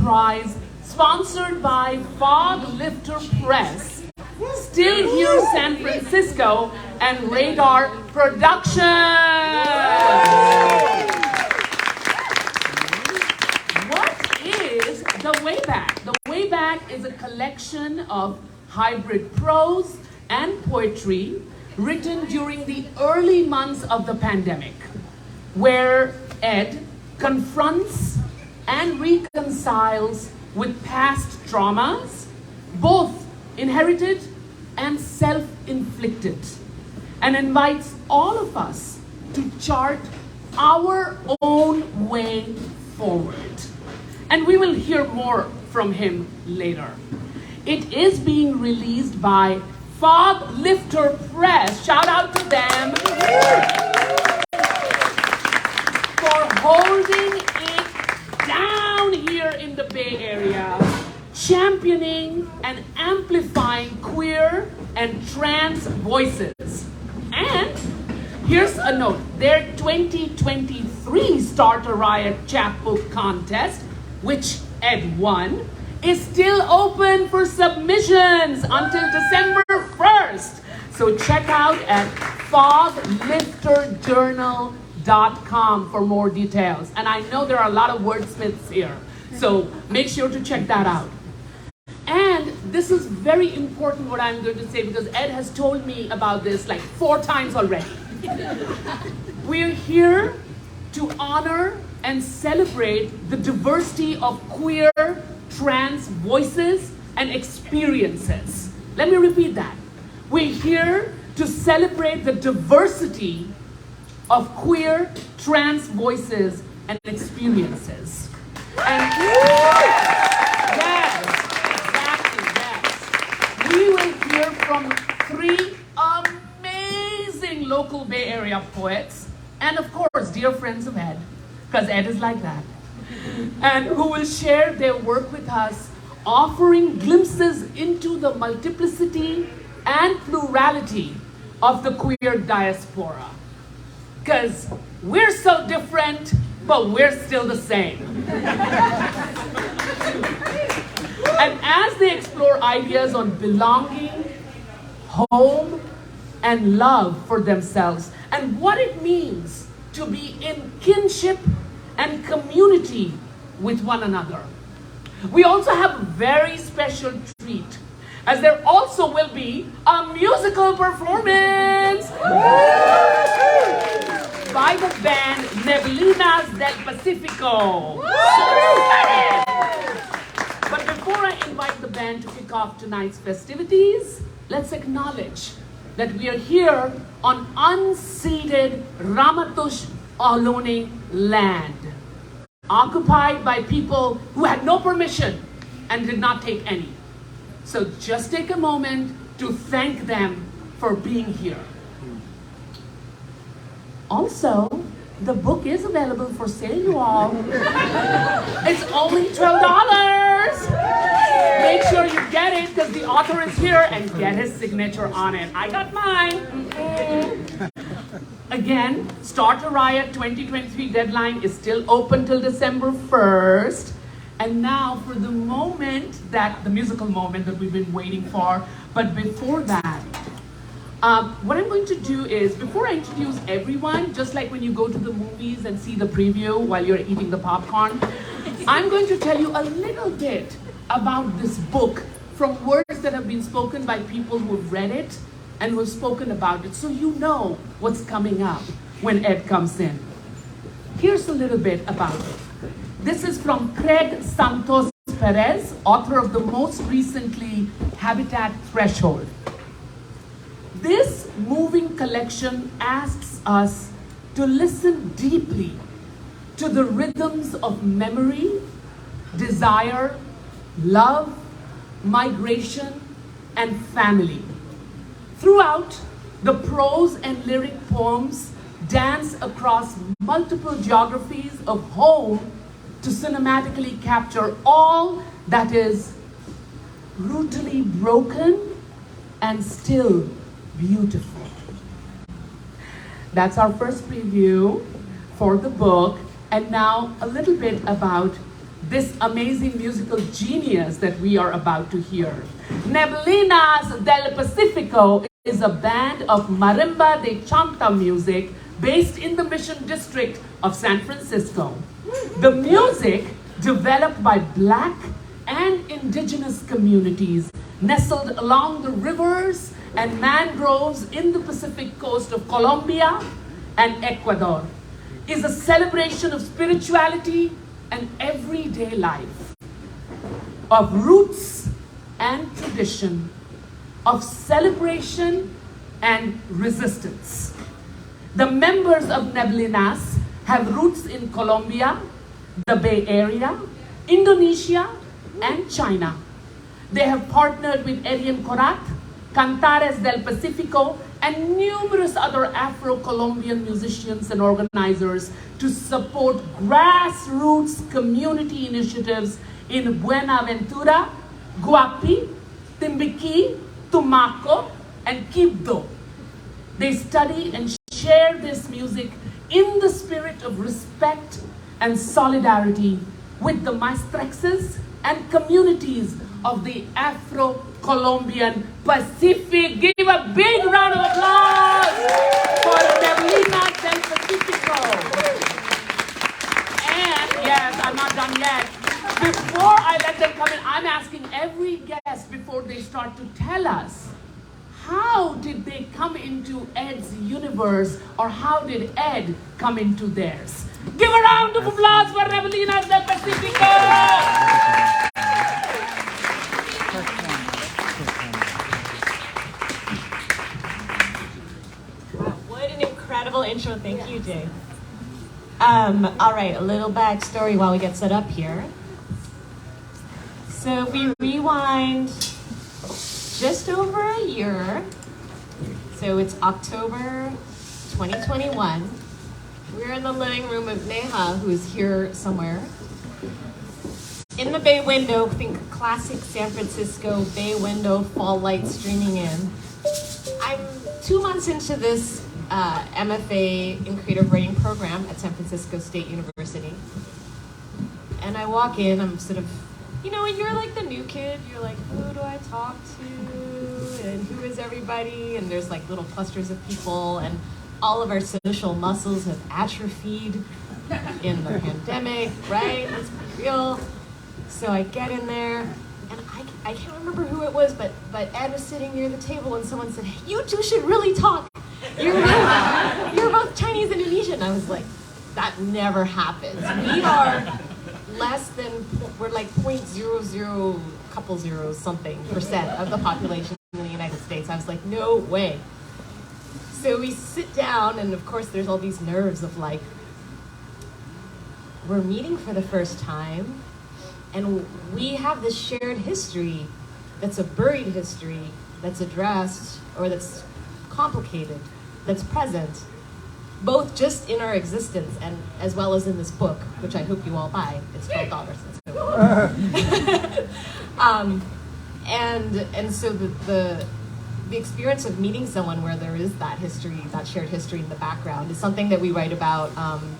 Prize, sponsored by Foglifter Press, Still Here San Francisco, and Radar Productions. What is The Way Back? The Way Back is a collection of hybrid prose and poetry written during the early months of the pandemic, where Ed confronts and reconciles with past traumas, both inherited and self-inflicted, and invites all of us to chart our own way forward. And we will hear more from him later. It is being released by Foglifter Press. Shout out to them for holding it down here in the Bay Area, championing and amplifying queer and trans voices. And here's a note, their 2023 Start a Riot Chapbook contest, which Ed won, is still open for submissions until December 1st. So check out at foglifterjournal.com for more details. And I know there are a lot of wordsmiths here, so make sure to check that out. And this is very important what I'm going to say, because Ed has told me about this like 4 times already. We're here to honor and celebrate the diversity of queer, trans voices and experiences. Let me repeat that. We're here to celebrate the diversity of queer, trans voices and experiences. And yes, exactly, yes. We will hear from 3 amazing local Bay Area poets, and of course, dear friends of Ed, because Ed is like that, and who will share their work with us, offering glimpses into the multiplicity and plurality of the queer diaspora. Because we're so different, but we're still the same. And as they explore ideas on belonging, home, and love for themselves, and what it means to be in kinship and community with one another. We also have a very special treat, as there also will be a musical performance by the band Neblinas del Pacifico. But before I invite the band to kick off tonight's festivities, let's acknowledge that we are here on unceded Ramaytush Ohlone land, occupied by people who had no permission and did not take any. So just take a moment to thank them for being here. Also, the book is available for sale, you all. It's only $12. Make sure you get it, because the author is here, and get his signature on it. I got mine. Again, Start a Riot 2023 deadline is still open till December 1st. And now for the moment the musical moment that we've been waiting for. But before that, what I'm going to do is, before I introduce everyone, just like when you go to the movies and see the preview while you're eating the popcorn, I'm going to tell you a little bit about this book from words that have been spoken by people who have read it and who have spoken about it, so you know what's coming up when Ed comes in. Here's a little bit about it. This is from Craig Santos Perez, author of the most recently Habitat Threshold. This moving collection asks us to listen deeply to the rhythms of memory, desire, love, migration, and family. Throughout, the prose and lyric poems dance across multiple geographies of home to cinematically capture all that is brutally broken and still beautiful. That's our first preview for the book. And now a little bit about this amazing musical genius that we are about to hear. Neblinas del Pacifico is a band of marimba de chanta music based in the Mission District of San Francisco. The music, developed by Black and indigenous communities nestled along the rivers and mangroves in the Pacific coast of Colombia and Ecuador, is a celebration of spirituality and everyday life, of roots and tradition, of celebration and resistance. The members of Neblinas have roots in Colombia, the Bay Area, Indonesia, and China. They have partnered with Arian Corat, Cantares del Pacifico, and numerous other Afro-Colombian musicians and organizers to support grassroots community initiatives in Buenaventura, Guapi, Timbiqui, Tumaco, and Quibdó. They study and share this music in the spirit of respect and solidarity with the maestrexes and communities of the Afro-Colombian Pacific. Give a big round of applause for Neblinas del Pacifico. And yes, I'm not done yet. Before I let them come in, I'm asking every guest before they start to tell us, how did they come into Ed's universe, or how did Ed come into theirs? Give a round of applause for Neblinas del Pacifico! What an incredible intro. Thank you, Jay. All right, a little backstory while we get set up here. So we rewind just over a year. So it's October 2021. We're in the living room of Neha, who's here somewhere. In the bay window, think classic San Francisco bay window, fall light streaming in. I'm 2 months into this MFA in creative writing program at San Francisco State University. And I walk in, I'm sort of, you know, when you're like the new kid, you're like, who do I talk to? And who is everybody? And there's like little clusters of people, and all of our social muscles have atrophied in the pandemic, right? Let's be real. So I get in there, and I can't remember who it was, but Ed was sitting near the table, and someone said, hey, you two should really talk. You're both Chinese and Indonesian. And I was like, that never happens. We are less than, we're like 0.00, couple zeros something % of the population in the United States. I was like, no way. So we sit down, and of course there's all these nerves of like, we're meeting for the first time, and we have this shared history that's a buried history, that's addressed, or that's complicated, that's present, both just in our existence and as well as in this book, which I hope you all buy. It's $12. And so the experience of meeting someone where there is that history, that shared history in the background, is something that we write about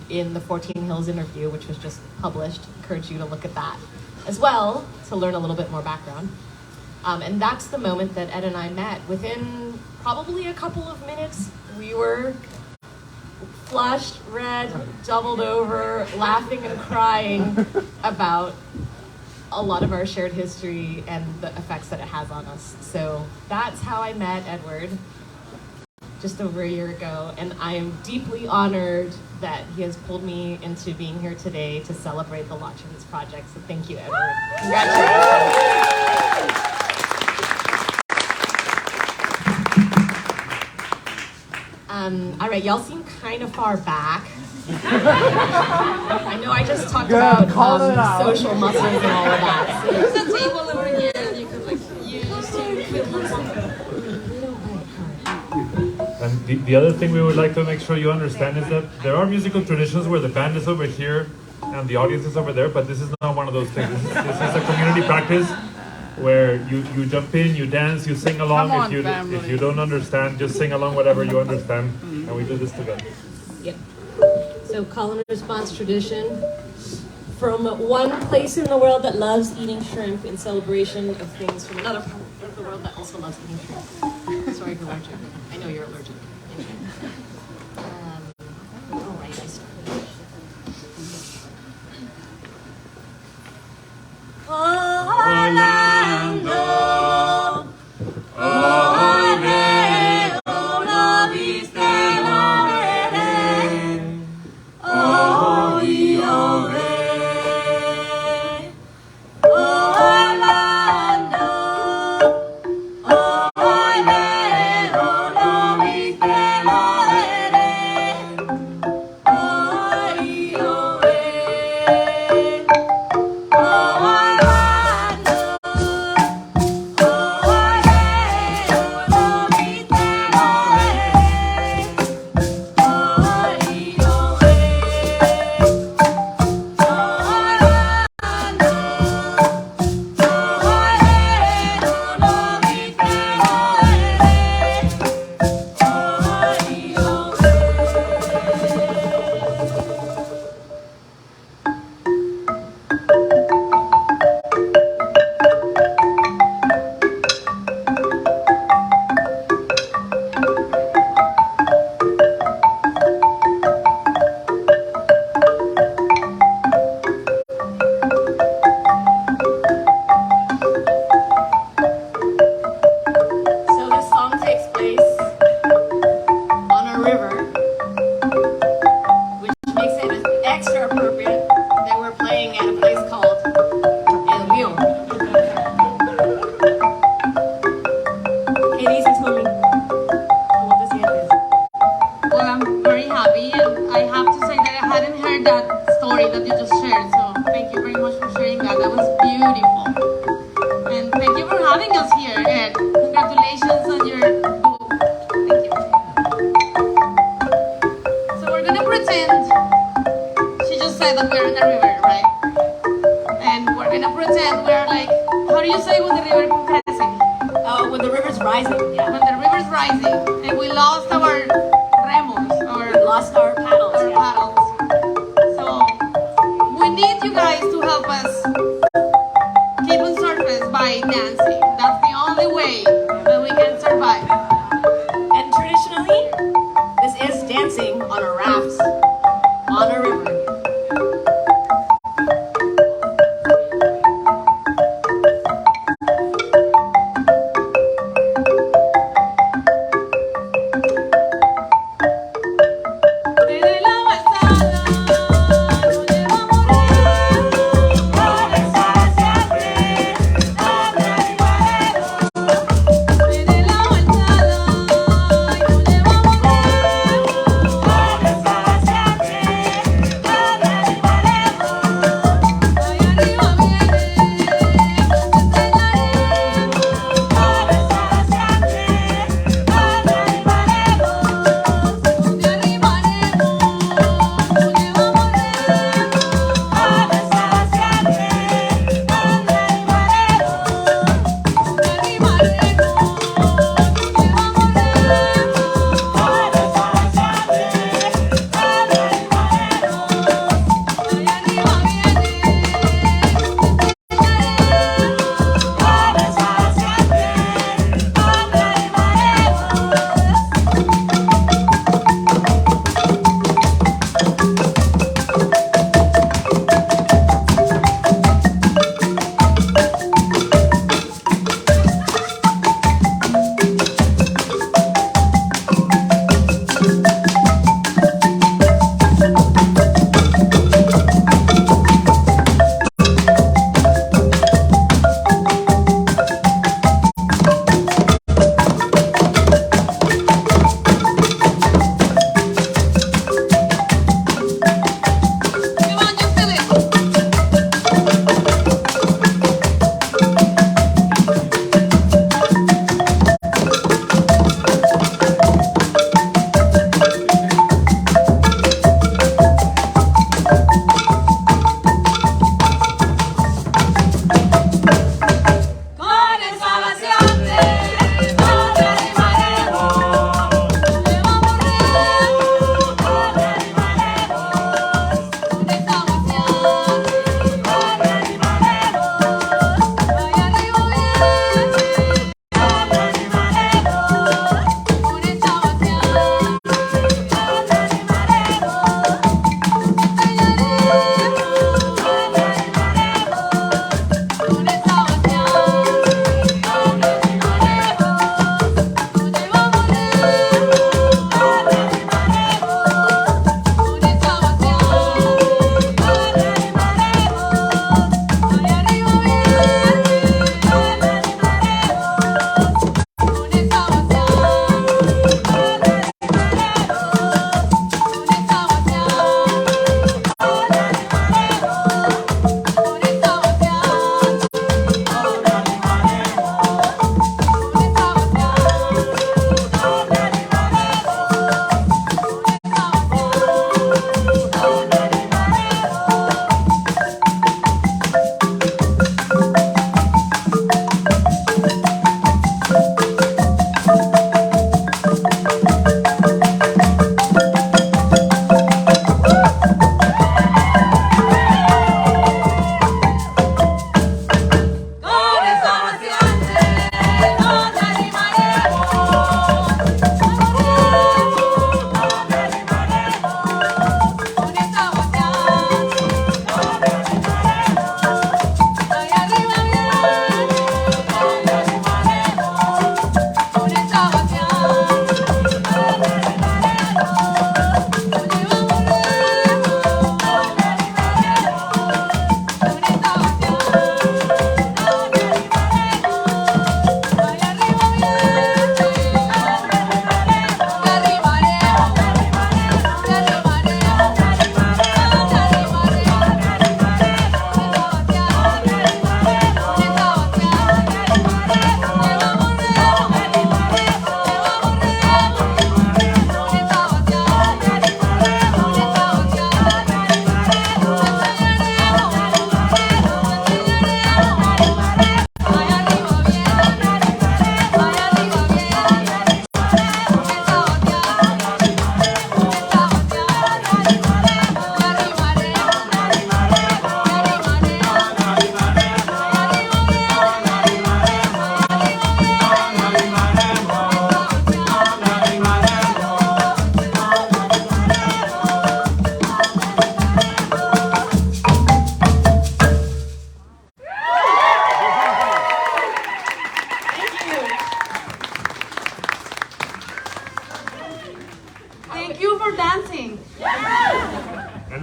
in the 14 Hills interview, which was just published. Encourage you to look at that as well to learn a little bit more background. And that's the moment that Ed and I met. Within probably a couple of minutes, we were flushed, red, doubled over, laughing and crying about a lot of our shared history and the effects that it has on us. So that's how I met Edward just over a year ago, and I am deeply honored that he has pulled me into being here today to celebrate the launch of this project. So thank you, Edward. Congratulations. All right, y'all seem kind of far back. I know I just talked about social muscles and all of that. So. There's a table over here that you could like use to fiddle something. And the other thing we would like to make sure you understand is that there are musical traditions where the band is over here and the audience is over there, but this is not one of those things. This is a community practice where you jump in, you dance, you sing along. If you don't understand, just sing along whatever you understand, and we do this together. Yep. So call and response tradition, from one place in the world that loves eating shrimp in celebration of things from another part of the world that also loves eating shrimp. Sorry if you're allergic. I know you're allergic. All right, I started. Orlando, ole, lo viste, lo veré. Oh, oh, Orlando, ole, lo viste, lo veré. Oh,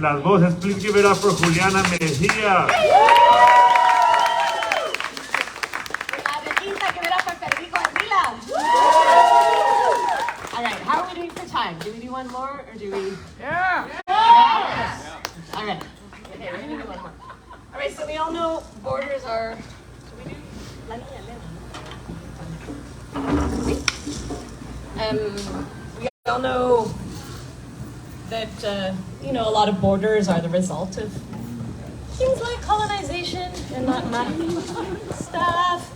las voces. Please give it up for Juliana Mejia. All right, how are we doing for time? Do we do one more or do we? Yeah. Yes. All right. Okay, we're gonna do one more. All right, so we all know borders are. Should we do La Niña Elena? We all know that a lot of borders are the result of things like colonization and not stuff.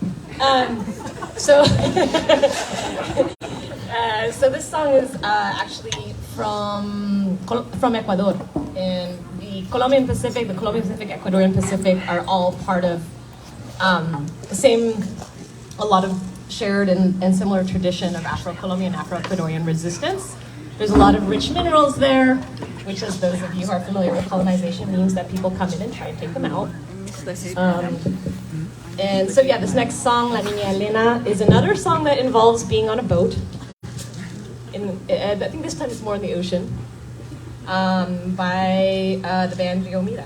So this song is actually from Ecuador, and the Colombian Pacific, Ecuadorian Pacific are all part of a lot of shared and similar tradition of Afro-Colombian, Afro-Ecuadorian resistance. There's a lot of rich minerals there, which, as those of you who are familiar with colonization, means that people come in and try and take them out. And so, this next song, La Niña Elena, is another song that involves being on a boat. I think this time it's more in the ocean, by the band Rio Mira.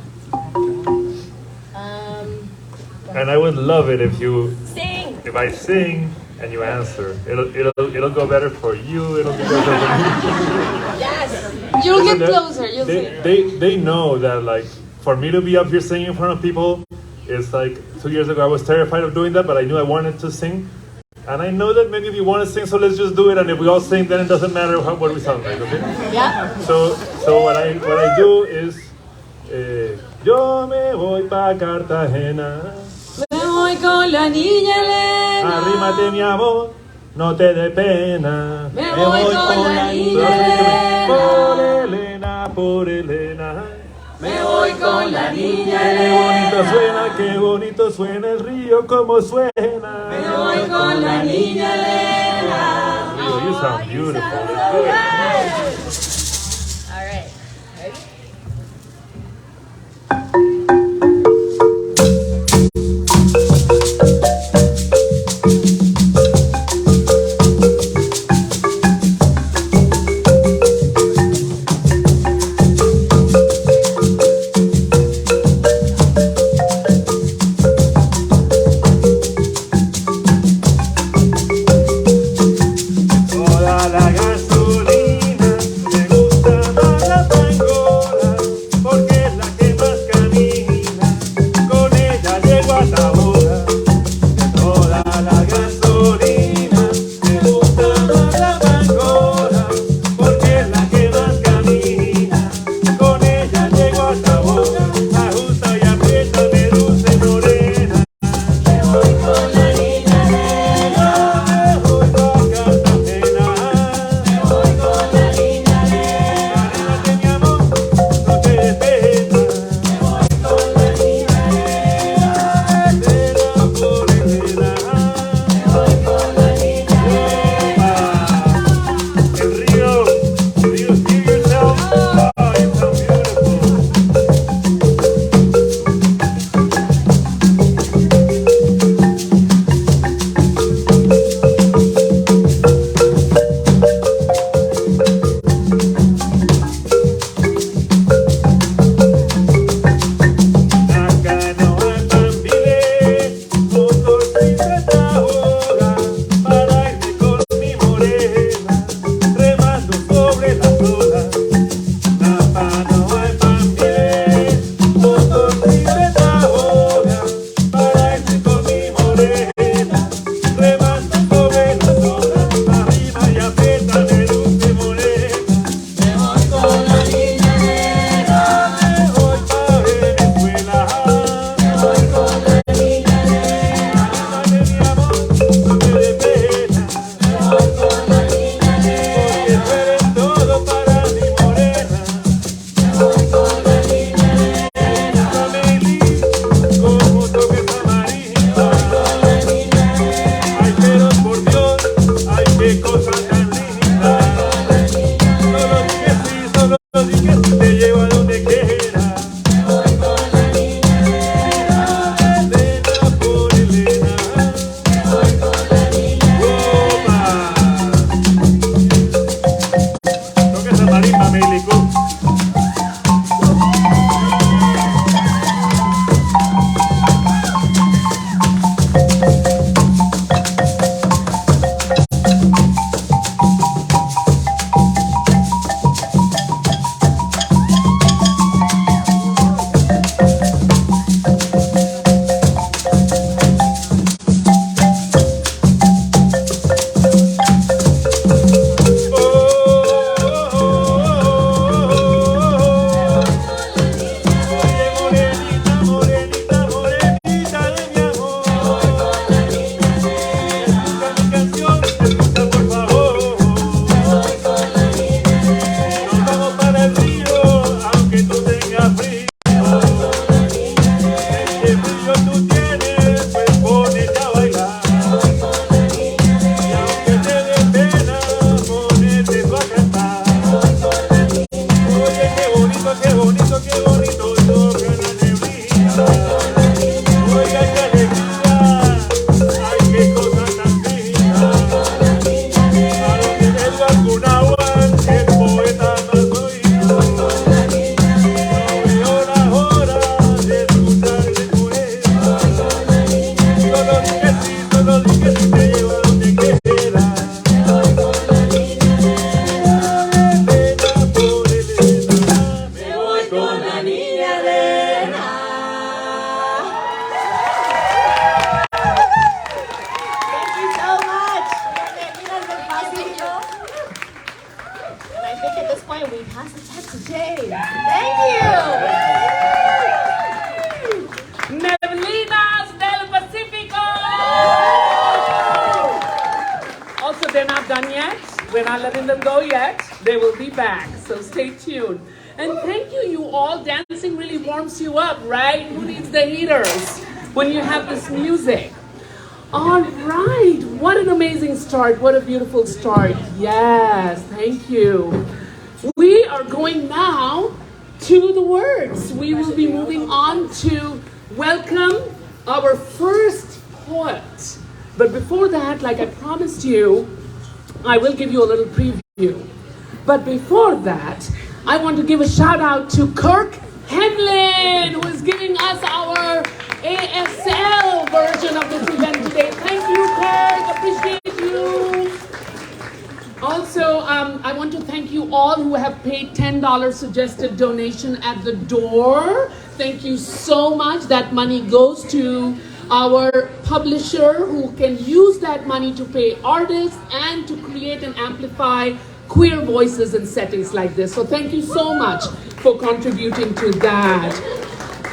And I would love it if you Sing! if I sing and you answer. It'll go better for you. It'll be better for me. Yes! You'll get closer. You'll see. They know that, like, for me to be up here singing in front of people, it's like 2 years ago I was terrified of doing that, but I knew I wanted to sing. And I know that maybe if you want to sing, so let's just do it. And if we all sing, then it doesn't matter what we sound like, okay? Yeah? So what I do is, yo me voy pa Cartagena. Me voy con la niña Elena. Arrímate mi amor, no te dé pena. Me voy con la niña Elena. Por Elena, por Elena. Me voy con la niña Elena. Qué bonito suena el río, como suena. Me voy con la niña Elena. You sound beautiful. Let's do it. All right. Ready? Toda la gasolina We're not letting them go yet. They will be back, so stay tuned. And thank you, you all. Dancing really warms you up, right? Who needs the heaters when you have this music? All right, what an amazing start. What a beautiful start. Yes, thank you. We are going now to the words. We will be moving on to welcome our first poet. But before that, like I promised you, I will give you a little preview. But before that, I want to give a shout out to Kirk Henlin, who is giving us our ASL version of this event today. Thank you, Kirk. Appreciate you. Also, I want to thank you all who have paid $10 suggested donation at the door. Thank you so much. That money goes to our publisher, who can use that money to pay artists and to create and amplify queer voices in settings like this. So thank you so much for contributing to that.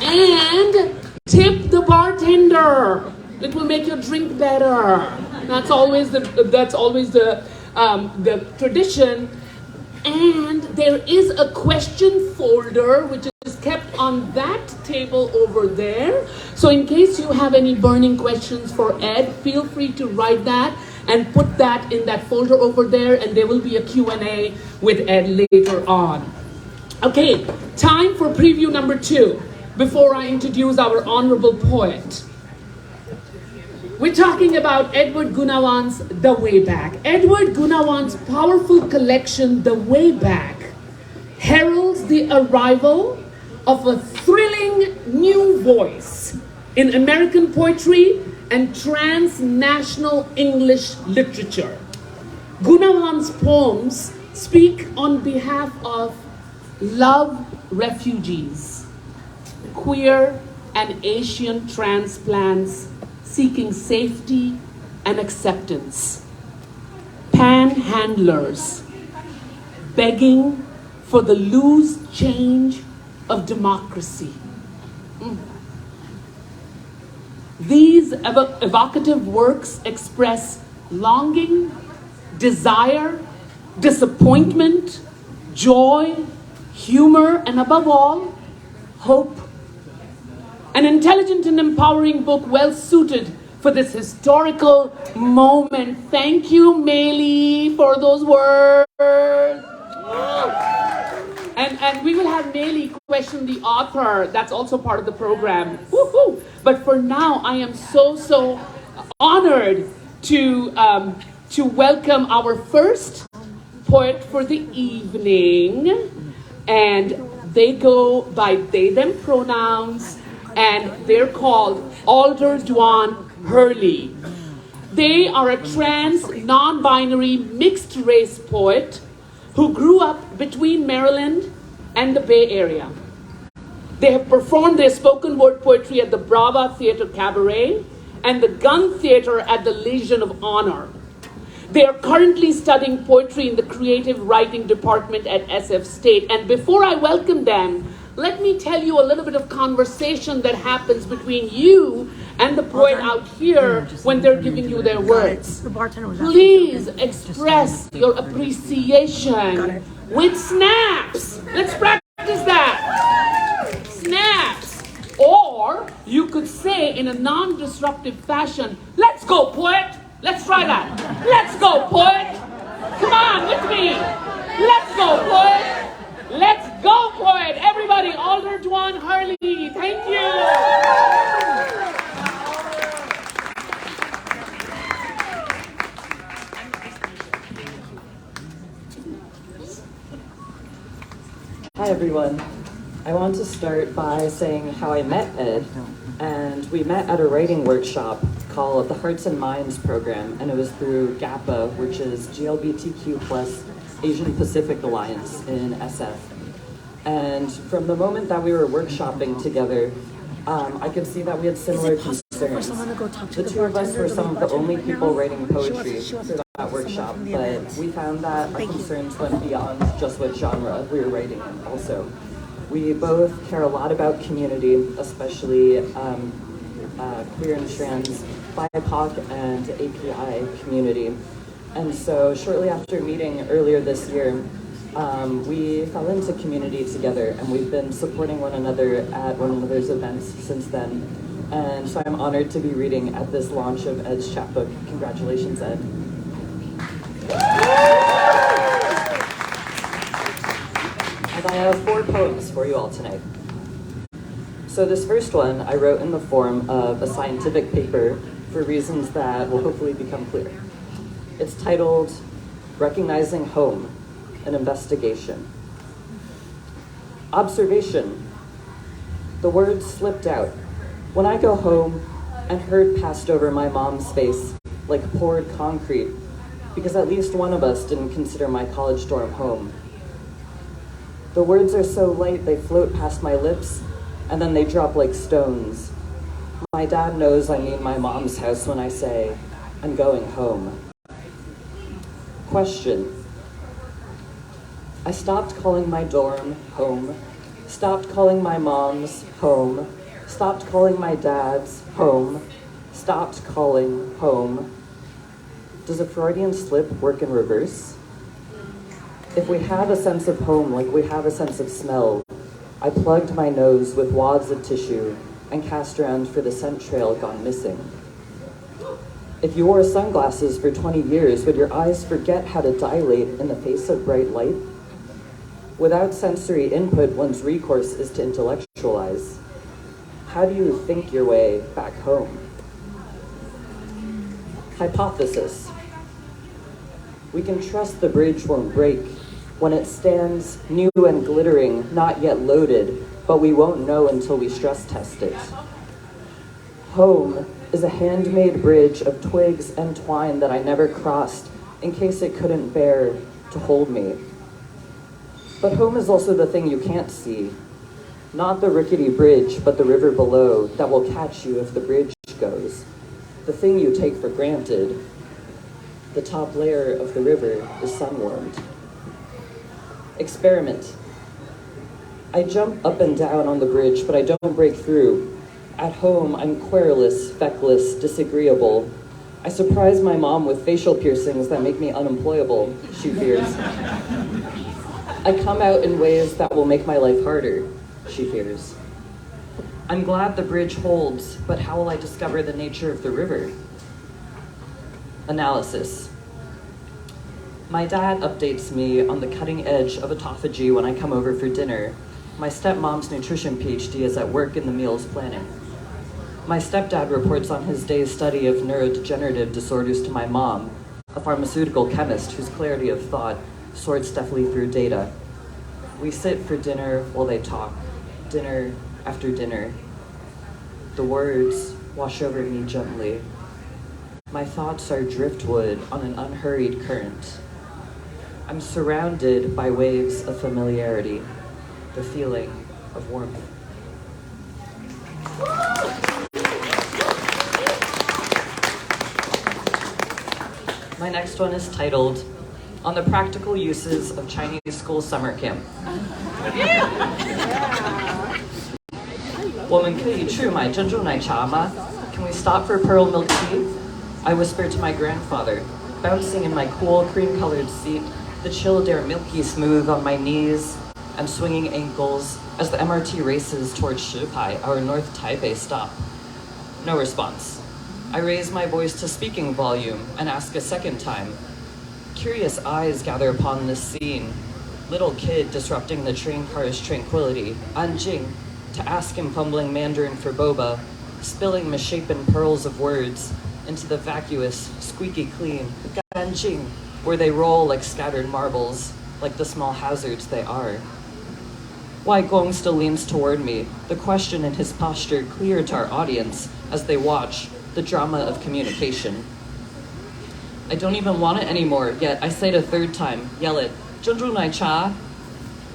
And tip the bartender. It will make your drink better. That's always the tradition. And there is a question folder which is kept on that table over there. So in case you have any burning questions for Ed, feel free to write that and put that in that folder over there, and there will be a Q&A with Ed later on. Okay, time for preview number 2 before I introduce our honorable poet. We're talking about Edward Gunawan's The Way Back. Edward Gunawan's powerful collection, The Way Back, heralds the arrival of a thrilling new voice in American poetry and transnational English literature. Gunawan's poems speak on behalf of love refugees, queer and Asian transplants seeking safety and acceptance, panhandlers begging for the loose change of democracy. These evocative works express longing, desire, disappointment, joy, humor, and above all, hope. An intelligent and empowering book well suited for this historical moment. Thank you, Meili, for those words. And we will have Meili question the author. That's also part of the program. Woohoo! But for now, I am so honored to welcome our first poet for the evening. And they go by they, them pronouns. And they're called Alder Duan Hurley. They are a trans, non-binary, mixed-race poet who grew up between Maryland and the Bay Area. They have performed their spoken word poetry at the Brava Theater Cabaret and the Gunn Theater at the Legion of Honor. They are currently studying poetry in the creative writing department at SF State. And before I welcome them, let me tell you a little bit of conversation that happens between you and the poet out here when they're giving you their words. Please express your appreciation with snaps. Let's practice that. Snaps. Or you could say in a non-disruptive fashion, let's go, poet. Let's try that. Let's go, poet. Come on with me. Let's go, poet. Let's go for it, everybody. Alder Duan Hurley, thank you. Hi, everyone. I want to start by saying how I met Ed. And we met at a writing workshop called the Hearts and Minds program, and it was through GAPA, which is GLBTQ plus Asian Pacific Alliance in SF. And from the moment that we were workshopping together, I could see that we had similar concerns. The two of us were some of the only people writing poetry for that workshop, but we found that our concerns went beyond just what genre we were writing in also. We both care a lot about community, especially queer and trans, BIPOC, and API community. And so shortly after meeting earlier this year, we fell into community together, and we've been supporting one another at one another's events since then. And so I'm honored to be reading at this launch of Ed's chapbook. Congratulations, Ed. And I have 4 poems for you all tonight. So this first one I wrote in the form of a scientific paper for reasons that will hopefully become clear. It's titled, Recognizing Home, an Investigation. Observation. The words slipped out. When I go home, and hurt passed over my mom's face like poured concrete, because at least one of us didn't consider my college dorm home. The words are so light they float past my lips, and then they drop like stones. My dad knows I mean my mom's house when I say, I'm going home. Question. I stopped calling my dorm home, stopped calling my mom's home, stopped calling my dad's home, stopped calling home. Does a Freudian slip work in reverse? If we have a sense of home like we have a sense of smell, I plugged my nose with wads of tissue and cast around for the scent trail gone missing. If you wore sunglasses for 20 years, would your eyes forget how to dilate in the face of bright light? Without sensory input, one's recourse is to intellectualize. How do you think your way back home? Hypothesis. We can trust the bridge won't break when it stands new and glittering, not yet loaded, but we won't know until we stress test it. Home is a handmade bridge of twigs and twine that I never crossed in case it couldn't bear to hold me. But home is also the thing you can't see. Not the rickety bridge, but the river below that will catch you if the bridge goes. The thing you take for granted. The top layer of the river is sun-warmed. Experiment. I jump up and down on the bridge, but I don't break through. At home, I'm querulous, feckless, disagreeable. I surprise my mom with facial piercings that make me unemployable, she fears. I come out in ways that will make my life harder, she fears. I'm glad the bridge holds, but how will I discover the nature of the river? Analysis. My dad updates me on the cutting edge of autophagy when I come over for dinner. My stepmom's nutrition PhD is at work in the meals planning. My stepdad reports on his day's study of neurodegenerative disorders to my mom, a pharmaceutical chemist whose clarity of thought sorts deftly through data. We sit for dinner while they talk, dinner after dinner. The words wash over me gently. My thoughts are driftwood on an unhurried current. I'm surrounded by waves of familiarity, the feeling of warmth. My next one is titled, On the Practical Uses of Chinese School Summer Camp. 我们可以去买珍珠奶茶吗? Can we stop for pearl milk tea? I whispered to my grandfather, bouncing in my cool cream-colored seat, the chilled air milky smooth on my knees and swinging ankles as the MRT races towards Shipai, our North Taipei stop. No response. I raise my voice to speaking volume and ask a second time. Curious eyes gather upon this scene. Little kid disrupting the train car's tranquility, Anjing, to ask him fumbling Mandarin for boba, spilling misshapen pearls of words into the vacuous, squeaky clean, Ganjing, where they roll like scattered marbles, like the small hazards they are. Wai Gong still leans toward me, the question in his posture clear to our audience as they watch the drama of communication. I don't even want it anymore, yet I say it a third time, yell it, 珍珠奶茶.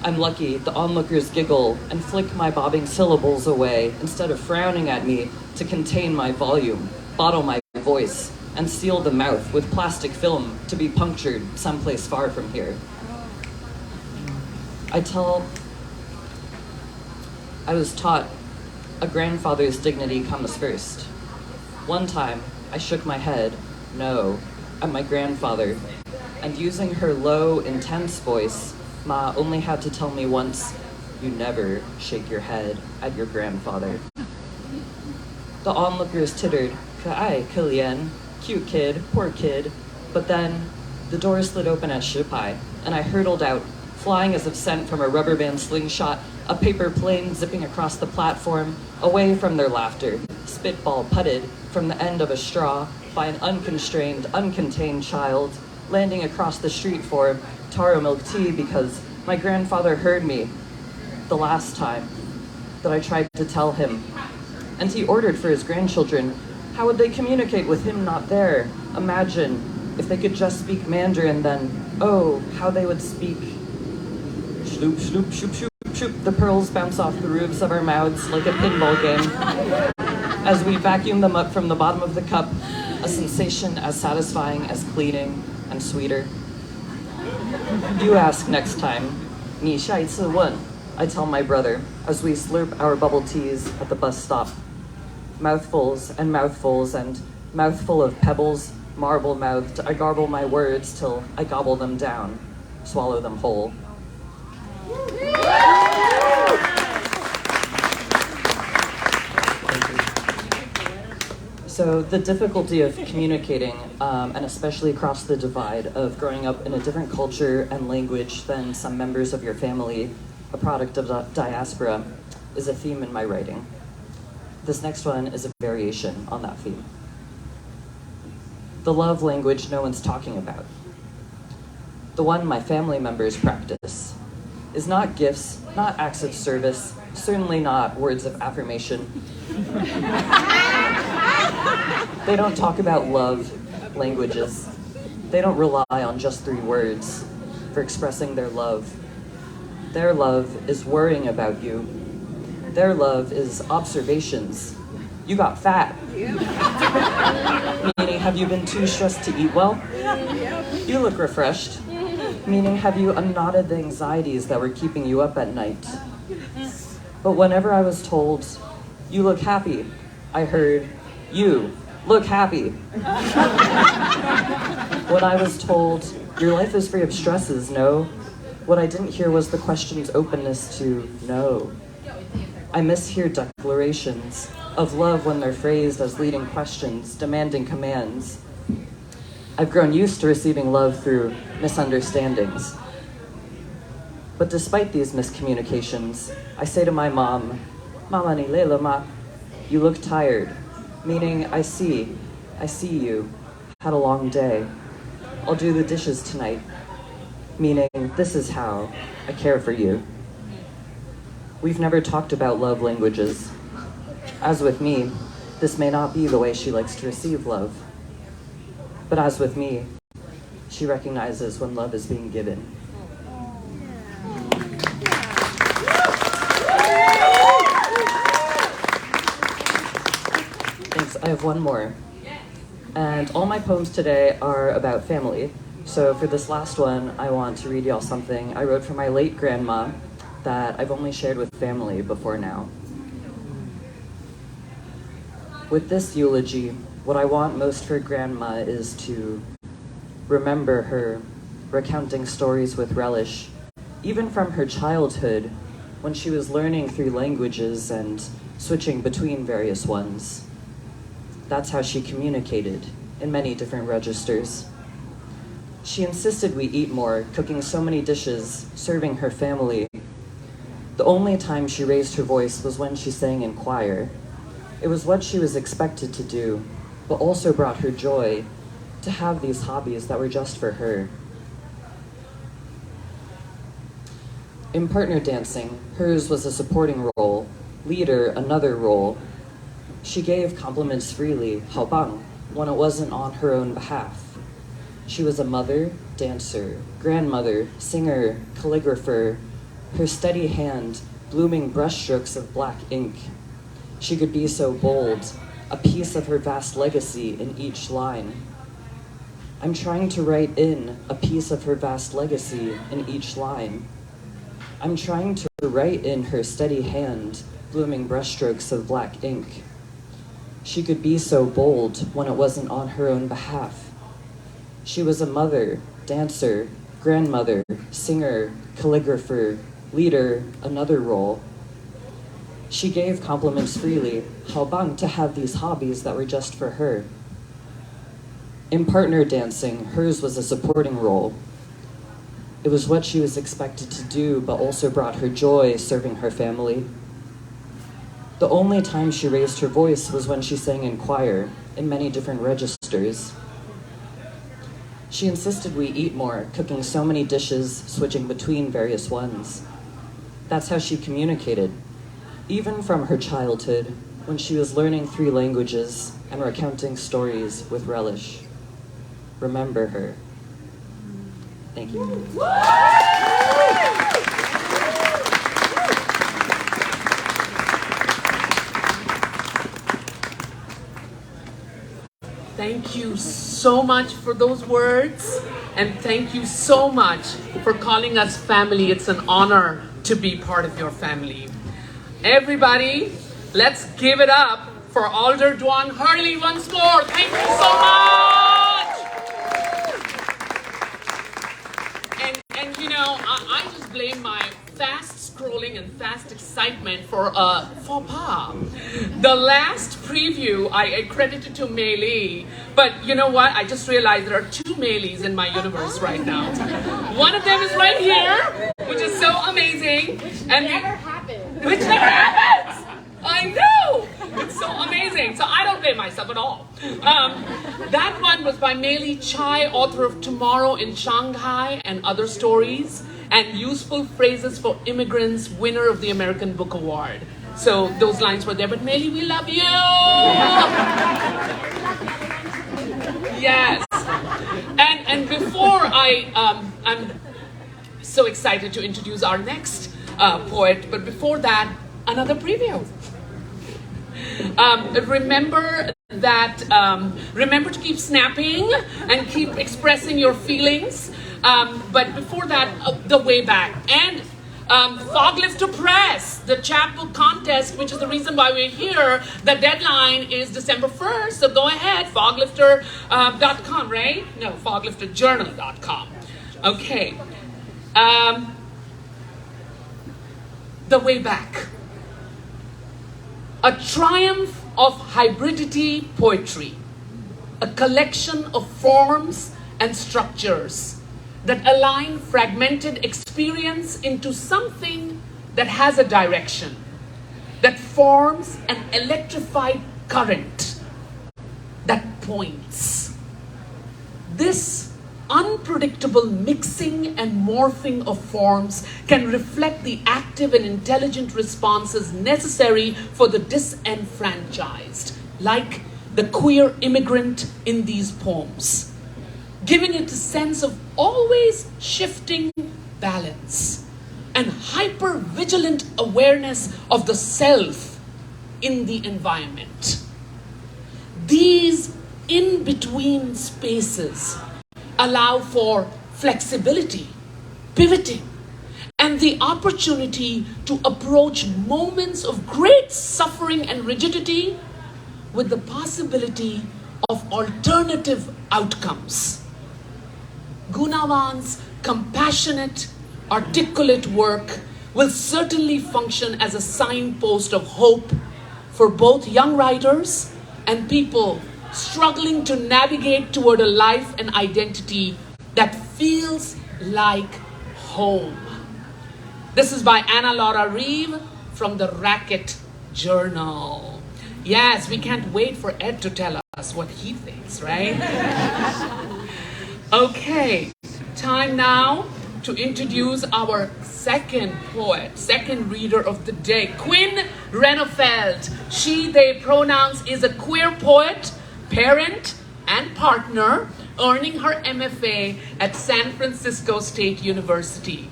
I'm lucky the onlookers giggle and flick my bobbing syllables away instead of frowning at me to contain my volume, bottle my voice, and seal the mouth with plastic film to be punctured someplace far from here. I was taught a grandfather's dignity comes first. One time, I shook my head, no, at my grandfather, and using her low, intense voice, Ma only had to tell me once, "You never shake your head at your grandfather." The onlookers tittered, "Ka'ai, Kilian, cute kid, poor kid," but then the door slid open at Shipai, and I hurtled out, flying as if sent from a rubber band slingshot, a paper plane zipping across the platform, away from their laughter, spitball putted from the end of a straw by an unconstrained, uncontained child, landing across the street for taro milk tea because my grandfather heard me the last time that I tried to tell him. And he ordered for his grandchildren. How would they communicate with him not there? Imagine if they could just speak Mandarin, then, oh, how they would speak. Shloop, shloop, shoop, shoop, shoop. The pearls bounce off the roofs of our mouths like a pinball game. As we vacuum them up from the bottom of the cup, a sensation as satisfying as cleaning and sweeter. You ask next time. 你下一次问, I tell my brother as we slurp our bubble teas at the bus stop. Mouthfuls and mouthful of pebbles, marble-mouthed, I garble my words till I gobble them down, swallow them whole. So the difficulty of communicating, and especially across the divide of growing up in a different culture and language than some members of your family, a product of the diaspora, is a theme in my writing. This next one is a variation on that theme. The love language no one's talking about. The one my family members practice is not gifts, not acts of service, certainly not words of affirmation. They don't talk about love languages. They don't rely on just 3 words for expressing their love. Their love is worrying about you. Their love is observations. You got fat. Meaning, have you been too stressed to eat well? You look refreshed. Meaning, have you unknotted the anxieties that were keeping you up at night? But whenever I was told, you look happy, I heard, you look happy. When I was told, your life is free of stresses, no, what I didn't hear was the question's openness to no. I mishear declarations of love when they're phrased as leading questions, demanding commands. I've grown used to receiving love through misunderstandings. But despite these miscommunications, I say to my mom, "Mama ni lela ma, you look tired," meaning I see you, had a long day. I'll do the dishes tonight, meaning this is how I care for you. We've never talked about love languages. As with me, this may not be the way she likes to receive love. But as with me, she recognizes when love is being given. Thanks, I have one more. And all my poems today are about family. So for this last one, I want to read y'all something I wrote for my late grandma that I've only shared with family before now. With this eulogy, what I want most for Grandma is to remember her recounting stories with relish, even from her childhood, when she was learning 3 languages and switching between various ones. That's how she communicated, in many different registers. She insisted we eat more, cooking so many dishes, serving her family. The only time she raised her voice was when she sang in choir. It was what she was expected to do, but also brought her joy to have these hobbies that were just for her. In partner dancing, hers was a supporting role, leader another role. She gave compliments freely, 好棒, when it wasn't on her own behalf. She was a mother, dancer, grandmother, singer, calligrapher, her steady hand, blooming brushstrokes of black ink. She could be so bold, a piece of her vast legacy in each line. I'm trying to write in a piece of her vast legacy in each line. I'm trying to write in her steady hand, blooming brushstrokes of black ink. She could be so bold when it wasn't on her own behalf. She was a mother, dancer, grandmother, singer, calligrapher, leader, another role. She gave compliments freely, haobang, to have these hobbies that were just for her. In partner dancing, hers was a supporting role. It was what she was expected to do, but also brought her joy serving her family. The only time she raised her voice was when she sang in choir, in many different registers. She insisted we eat more, cooking so many dishes, switching between various ones. That's how she communicated, even from her childhood, when she was learning 3 languages and recounting stories with relish. Remember her. Thank you. Thank you so much for those words, and thank you so much for calling us family. It's an honor to be part of your family. Everybody, let's give it up for Alder Duan Hurley once more. Thank you so much. And you know, I just blame my fast scrolling and fast excitement for a faux pas. The last preview I credited to Mei Li, but you know what? I just realized there are 2 Mei Lis in my universe right now. One of them is right here, which is so amazing. Which never happens! I know! It's so amazing. So I don't blame myself at all. That one was by Mei Li Chai, author of Tomorrow in Shanghai and Other Stories, and Useful Phrases for Immigrants, winner of the American Book Award. So those lines were there, but Mei Li, we love you! Yes. And before I'm so excited to introduce our next poet, but before that, another preview. Remember to keep snapping and keep expressing your feelings. But before that, the way back. And Foglifter Press, the chapbook contest, which is the reason why we're here. The deadline is December 1st, so go ahead, foglifter.com, right? No, foglifterjournal.com. Okay. The way back. A triumph of hybridity poetry. A collection of forms and structures that align fragmented experience into something that has a direction, that forms an electrified current, that points. This unpredictable mixing and morphing of forms can reflect the active and intelligent responses necessary for the disenfranchised, like the queer immigrant in these poems, giving it a sense of always shifting balance and hyper-vigilant awareness of the self in the environment. These in-between spaces allow for flexibility, pivoting, and the opportunity to approach moments of great suffering and rigidity with the possibility of alternative outcomes. Gunawan's compassionate, articulate work will certainly function as a signpost of hope for both young writers and people struggling to navigate toward a life and identity that feels like home. This is by Anna Laura Reeve from the Racket Journal. Yes, we can't wait for Ed to tell us what he thinks, right? Okay, time now to introduce our second poet, second reader of the day, Quinn Renofeld. She, they pronouns, is a queer poet, parent, and partner, earning her MFA at San Francisco State University.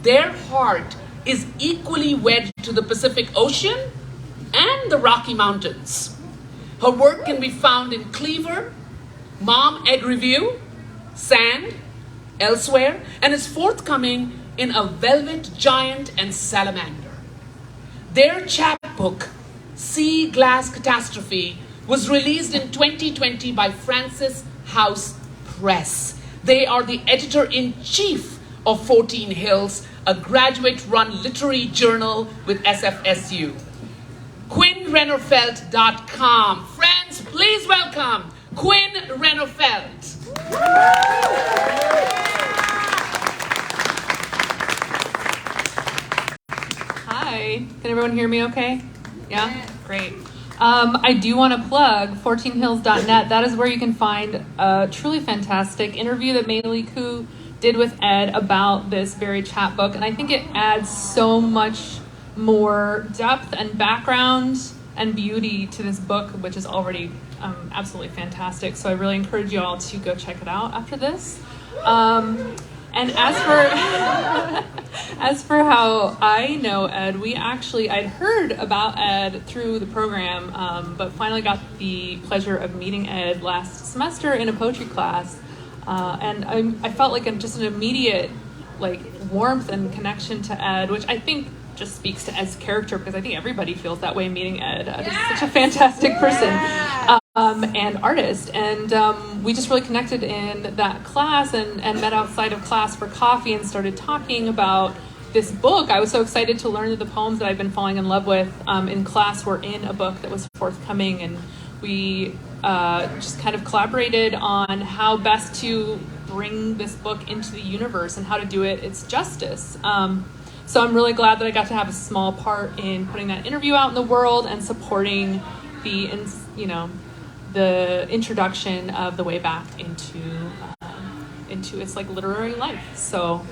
Their heart is equally wed to the Pacific Ocean and the Rocky Mountains. Her work can be found in Cleaver, Mom Egg Review, Sand, elsewhere, and is forthcoming in A Velvet Giant and Salamander. Their chapbook, Sea Glass Catastrophe, was released in 2020 by Francis House Press. They are the editor-in-chief of 14 Hills, a graduate-run literary journal with SFSU. QuinnRennerfeld.com. Friends, please welcome Quinn Rennerfeld. Hi, can everyone hear me okay? Yeah? Great. I do want to plug 14hills.net. That is where you can find a truly fantastic interview that Maylee Koo did with Ed about this very chapbook. And I think it adds so much more depth and background and beauty to this book, which is already absolutely fantastic. So I really encourage you all to go check it out after this. And as for how I know Ed, I'd heard about Ed through the program, but finally got the pleasure of meeting Ed last semester in a poetry class. And I felt like just an immediate warmth and connection to Ed, which I think just speaks to Ed's character, because I think everybody feels that way meeting Ed. Ed is such a fantastic person and artist. And we just really connected in that class and met outside of class for coffee and started talking about this book. I was so excited to learn that the poems that I've been falling in love with in class were in a book that was forthcoming. And we just kind of collaborated on how best to bring this book into the universe and how to do its justice. So I'm really glad that I got to have a small part in putting that interview out in the world and supporting the introduction of the way back into its literary life. So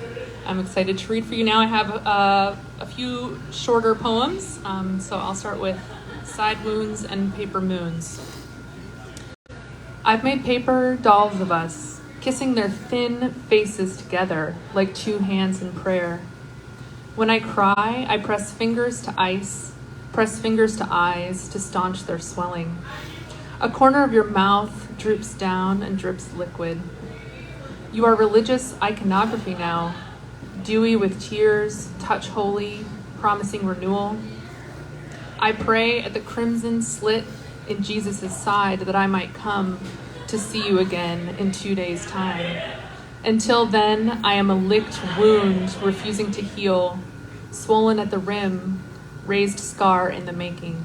I'm excited to read for you now. I have a few shorter poems. So I'll start with Side Wounds and Paper Moons. I've made paper dolls of us, kissing their thin faces together like two hands in prayer. When I cry, I press fingers to ice, press fingers to eyes to staunch their swelling. A corner of your mouth droops down and drips liquid. You are religious iconography now, dewy with tears, touch holy, promising renewal. I pray at the crimson slit in Jesus' side that I might come to see you again in 2 days' time. Until then, I am a licked wound refusing to heal, swollen at the rim, raised scar in the making.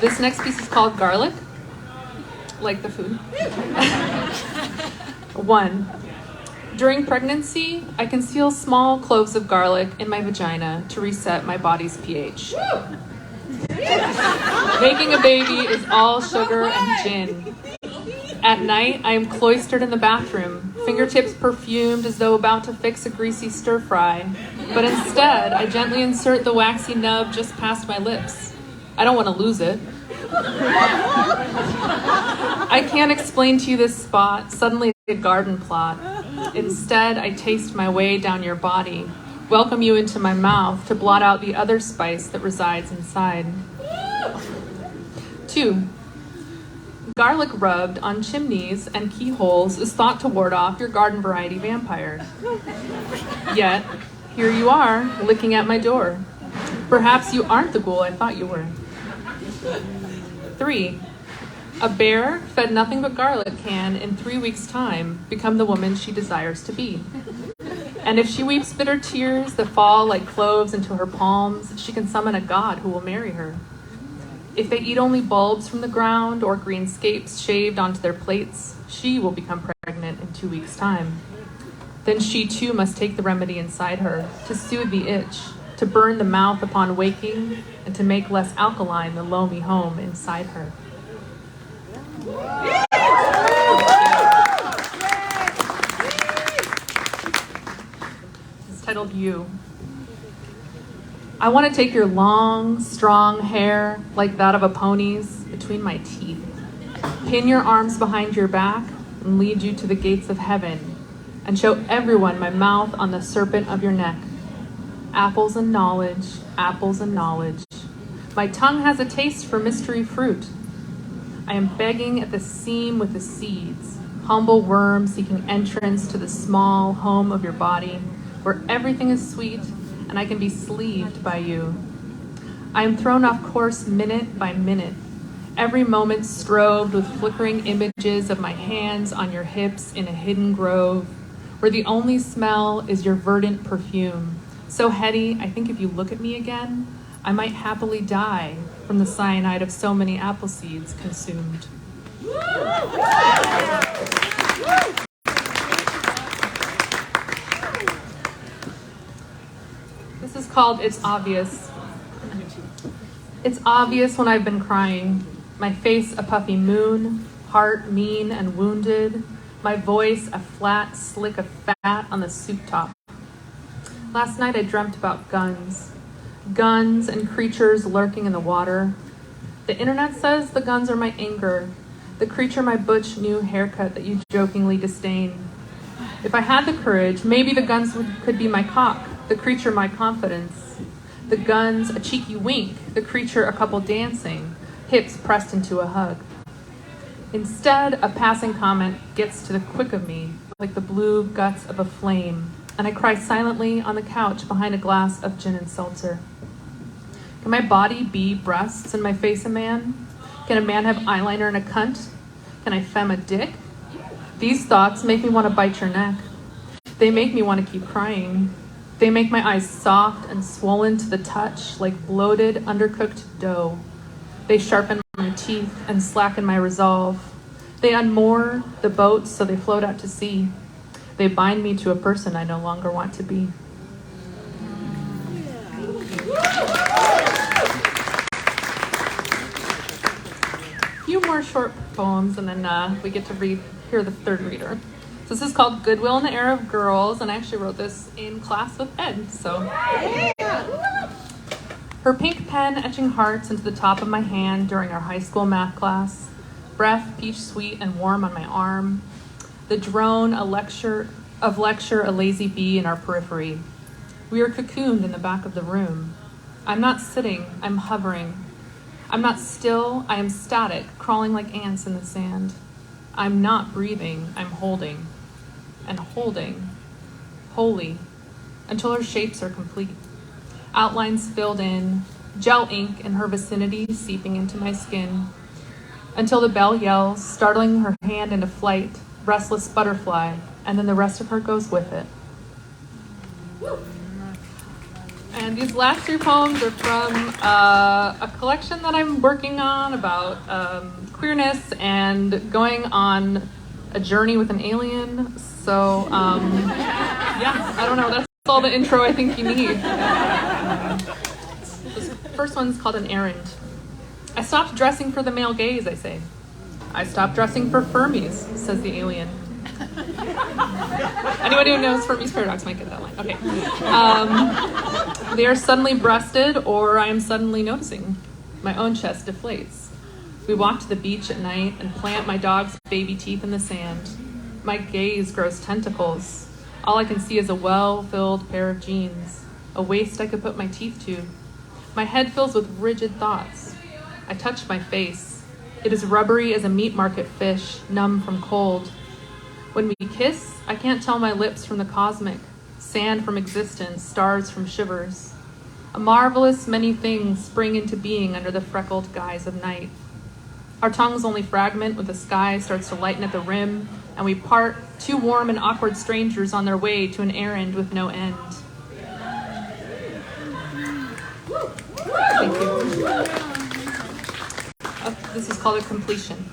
This next piece is called Garlic, like the food. 1. During pregnancy, I conceal small cloves of garlic in my vagina to reset my body's pH. Making a baby is all sugar and gin. At night, I am cloistered in the bathroom, fingertips perfumed as though about to fix a greasy stir-fry. But instead, I gently insert the waxy nub just past my lips. I don't want to lose it. I can't explain to you this spot, suddenly a garden plot. Instead, I taste my way down your body, welcome you into my mouth to blot out the other spice that resides inside. 2. Garlic rubbed on chimneys and keyholes is thought to ward off your garden variety vampire. Yet, here you are, licking at my door. Perhaps you aren't the ghoul I thought you were. 3. A bear fed nothing but garlic can, in 3 weeks' time, become the woman she desires to be. And if she weeps bitter tears that fall like cloves into her palms, she can summon a god who will marry her. If they eat only bulbs from the ground or greenscapes shaved onto their plates, she will become pregnant in 2 weeks' time. Then she too must take the remedy inside her to soothe the itch, to burn the mouth upon waking, and to make less alkaline the loamy home inside her. It's titled You. I want to take your long, strong hair, like that of a pony's, between my teeth, pin your arms behind your back, and lead you to the gates of heaven, and show everyone my mouth on the serpent of your neck. Apples and knowledge, apples and knowledge. My tongue has a taste for mystery fruit. I am begging at the seam with the seeds, humble worm seeking entrance to the small home of your body, where everything is sweet and I can be sleeved by you. I am thrown off course minute by minute, every moment strobed with flickering images of my hands on your hips in a hidden grove, where the only smell is your verdant perfume, so heady I think if you look at me again, I might happily die from the cyanide of so many apple seeds consumed. This is called It's Obvious. It's obvious when I've been crying. My face a puffy moon, heart mean and wounded, my voice a flat slick of fat on the soup top. Last night I dreamt about guns. Guns and creatures lurking in the water. The internet says the guns are my anger, the creature my butch new haircut that you jokingly disdain. If I had the courage, maybe the guns could be my cock, the creature my confidence. The guns a cheeky wink, the creature a couple dancing, hips pressed into a hug. Instead, a passing comment gets to the quick of me, like the blue guts of a flame, and I cry silently on the couch behind a glass of gin and seltzer. Can my body be breasts and my face a man? Can a man have eyeliner and a cunt? Can I femme a dick? These thoughts make me want to bite your neck. They make me want to keep crying. They make my eyes soft and swollen to the touch like bloated, undercooked dough. They sharpen my teeth and slacken my resolve. They unmoor the boats so they float out to sea. They bind me to a person I no longer want to be. A few more short poems and then we get to hear the third reader. So this is called Goodwill in the Era of Girls, and I actually wrote this in class with Ed, so. Her pink pen etching hearts into the top of my hand during our high school math class. Breath peach sweet and warm on my arm. The drone a lecture, a lazy bee in our periphery. We are cocooned in the back of the room. I'm not sitting, I'm hovering. I'm not still, I am static, crawling like ants in the sand. I'm not breathing, I'm holding. And holding, wholly, until her shapes are complete. Outlines filled in, gel ink in her vicinity seeping into my skin, until the bell yells, startling her hand into flight, restless butterfly, and then the rest of her goes with it. And these last three poems are from a collection that I'm working on about queerness and going on a journey with an alien. So, yeah, I don't know. That's all the intro I think you need. This first one's called An Errand. I stopped dressing for the male gaze, I say. I stopped dressing for Fermies, says the alien. Anyone who knows Fermi's paradox might get that line. Okay. They are suddenly breasted, or I am suddenly noticing. My own chest deflates. We walk to the beach at night and plant my dog's baby teeth in the sand. My gaze grows tentacles. All I can see is a well-filled pair of jeans, a waist I could put my teeth to. My head fills with rigid thoughts. I touch my face. It is rubbery as a meat market fish, numb from cold. When we kiss, I can't tell my lips from the cosmic, sand from existence, stars from shivers. A marvelous many things spring into being under the freckled guise of night. Our tongues only fragment when the sky starts to lighten at the rim, and we part, two warm and awkward strangers on their way to an errand with no end. Thank you. This is called A Completion.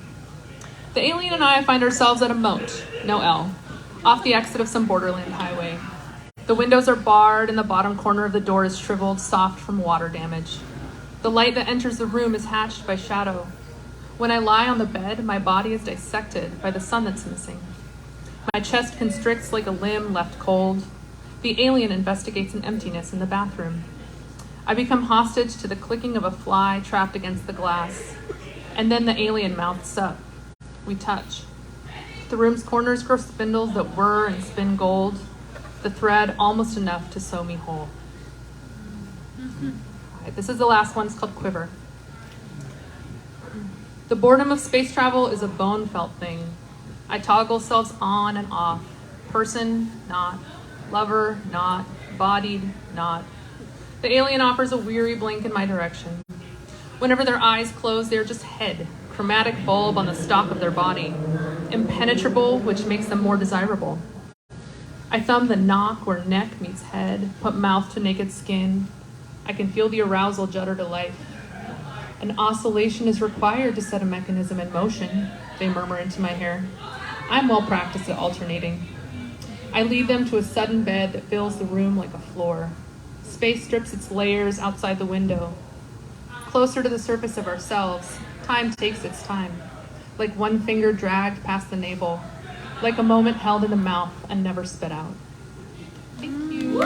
The alien and I find ourselves at a moat, no L, off the exit of some borderland highway. The windows are barred and the bottom corner of the door is shriveled, soft from water damage. The light that enters the room is hatched by shadow. When I lie on the bed, my body is dissected by the sun that's missing. My chest constricts like a limb left cold. The alien investigates an emptiness in the bathroom. I become hostage to the clicking of a fly trapped against the glass. And then the alien mouths up. We touch. The room's corners grow spindles that whir and spin gold. The thread almost enough to sew me whole. All right, this is the last one. It's called Quiver. The boredom of space travel is a bone-felt thing. I toggle selves on and off. Person, not. Lover, not. Bodied, not. The alien offers a weary blink in my direction. Whenever their eyes close, they're just head, chromatic bulb on the stalk of their body, impenetrable, which makes them more desirable. I thumb the knock where neck meets head, put mouth to naked skin. I can feel the arousal judder to life. An oscillation is required to set a mechanism in motion, they murmur into my hair. I'm well practiced at alternating. I lead them to a sudden bed that fills the room like a floor. Space strips its layers outside the window. Closer to the surface of ourselves, time takes its time, like one finger dragged past the navel, like a moment held in the mouth and never spit out. Thank you.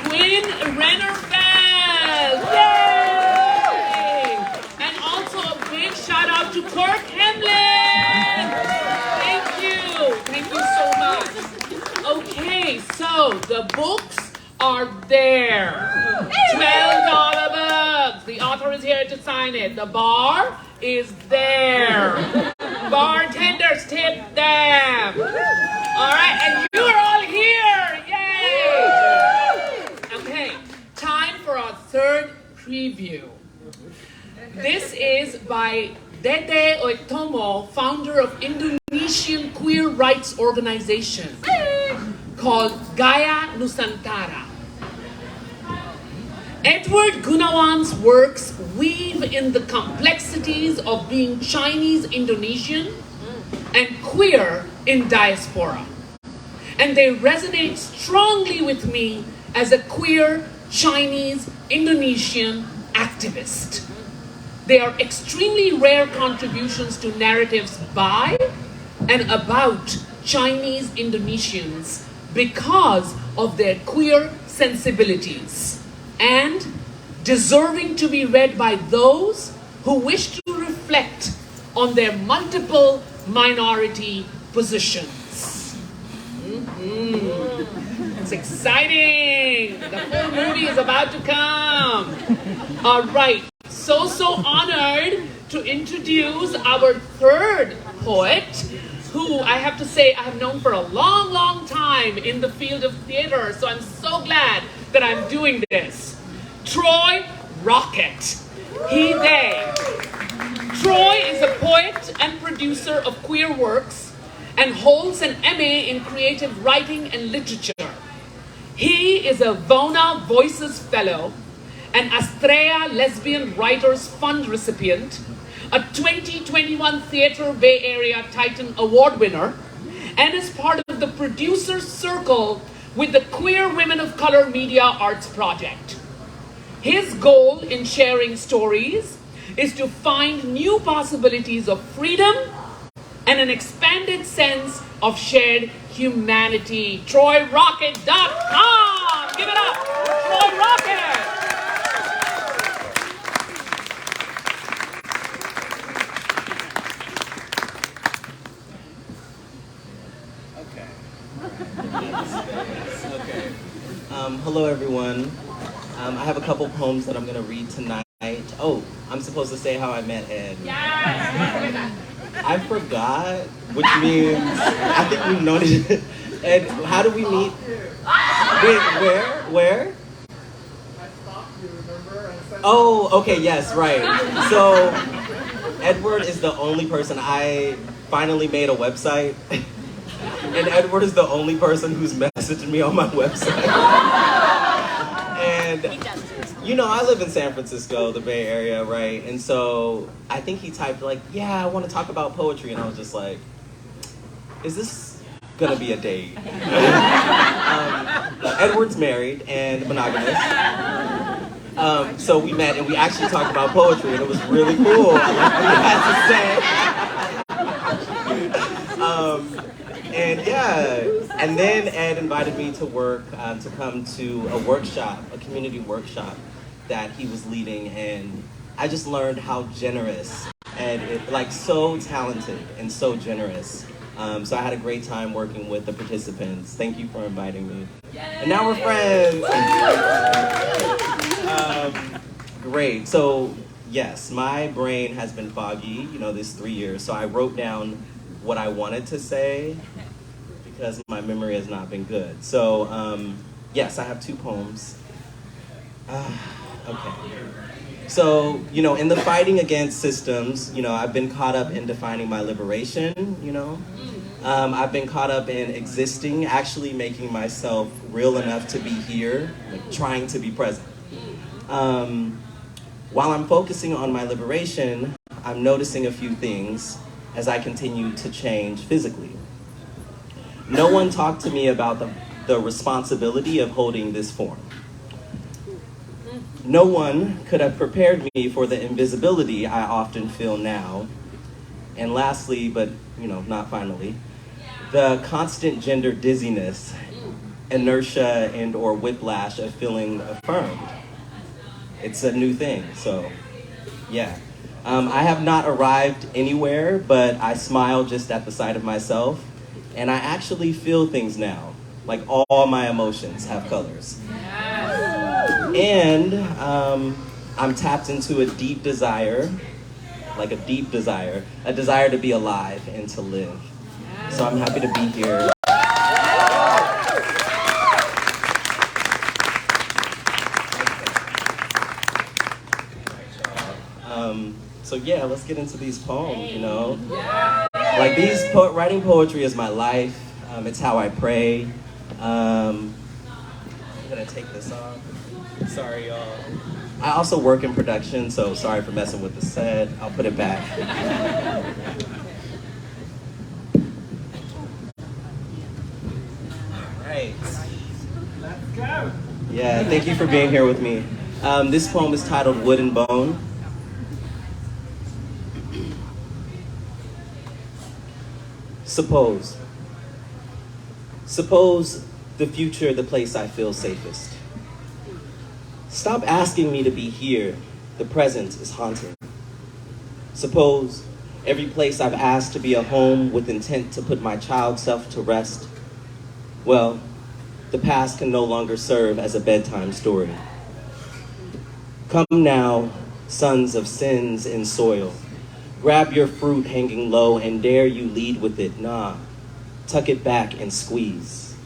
Quinn Rennerfeld! Yay! And also a big shout out to Kirk Hamlin! Thank you! Thank you so much. Okay, so the books are there. $12 books. The author is here to sign it. The bar is there. Bartenders tip them. All right, and you are all here. Yay! Okay, time for our third preview. This is by Dede Oetomo, founder of Indonesian queer rights organization called Gaya Nusantara. Edward Gunawan's works weave in the complexities of being Chinese Indonesian and queer in diaspora. And they resonate strongly with me as a queer Chinese Indonesian activist. They are extremely rare contributions to narratives by and about Chinese Indonesians because of their queer sensibilities, and deserving to be read by those who wish to reflect on their multiple minority positions. It's exciting! The full movie is about to come. All right, so honored to introduce our third poet, who I have to say I have known for a long time in the field of theater, so I'm so glad that I'm doing this. Troy Rocket. He, they. Troy is a poet and producer of queer works and holds an MA in creative writing and literature. He is a VONA Voices Fellow, an Astrea Lesbian Writers Fund recipient, a 2021 Theater Bay Area Titan Award winner, and is part of the producer circle with the Queer Women of Color Media Arts Project. His goal in sharing stories is to find new possibilities of freedom and an expanded sense of shared humanity. TroyRocket.com! Give it up! Troy Rocket! Okay. Hello, everyone. I have a couple poems that I'm going to read tonight. Oh, I'm supposed to say how I met Ed. Yes! I forgot, which means I think we've known it. Ed, how did we meet? Wait, where? Oh, okay, yes, right. So, Edward is the only person I finally made a website. And Edward is the only person who's messaged me on my website. And, you know, I live in San Francisco, the Bay Area, right? And so I think he typed like, yeah, I want to talk about poetry. And I was just like, is this gonna be a date? Edward's married and monogamous. So we met and we actually talked about poetry and it was really cool. I like what he had to say. And yeah, and then Ed invited me to work, to come to a workshop, a community workshop that he was leading, and I just learned how generous Ed is, like so talented and so generous. So I had a great time working with the participants. Thank you for inviting me. And now we're friends. Great, so yes, my brain has been foggy, you know, this 3 years, so I wrote down what I wanted to say, because my memory has not been good. So, yes, I have 2 poems. Okay. So, in the fighting against systems, I've been caught up in defining my liberation, I've been caught up in existing, actually making myself real enough to be here, like trying to be present. While I'm focusing on my liberation, I'm noticing a few things as I continue to change physically. No one talked to me about the responsibility of holding this form. No one could have prepared me for the invisibility I often feel now. And lastly, but not finally, the constant gender dizziness, inertia, and or whiplash of feeling affirmed. It's a new thing, so yeah. I have not arrived anywhere, but I smile just at the sight of myself, and I actually feel things now. Like all my emotions have colors. And I'm tapped into a deep desire, a desire to be alive and to live. So I'm happy to be here. So yeah, let's get into these poems, Like writing poetry is my life. It's how I pray. I'm gonna take this off. Sorry, y'all. I also work in production, so sorry for messing with the set. I'll put it back. All right. Let's go. Yeah, thank you for being here with me. This poem is titled Wood and Bone. Suppose the future the place I feel safest. Stop asking me to be here, the present is haunting. Suppose every place I've asked to be a home with intent to put my child self to rest, well, the past can no longer serve as a bedtime story. Come now, sons of sins in soil. Grab your fruit hanging low and dare you lead with it. Nah, tuck it back and squeeze.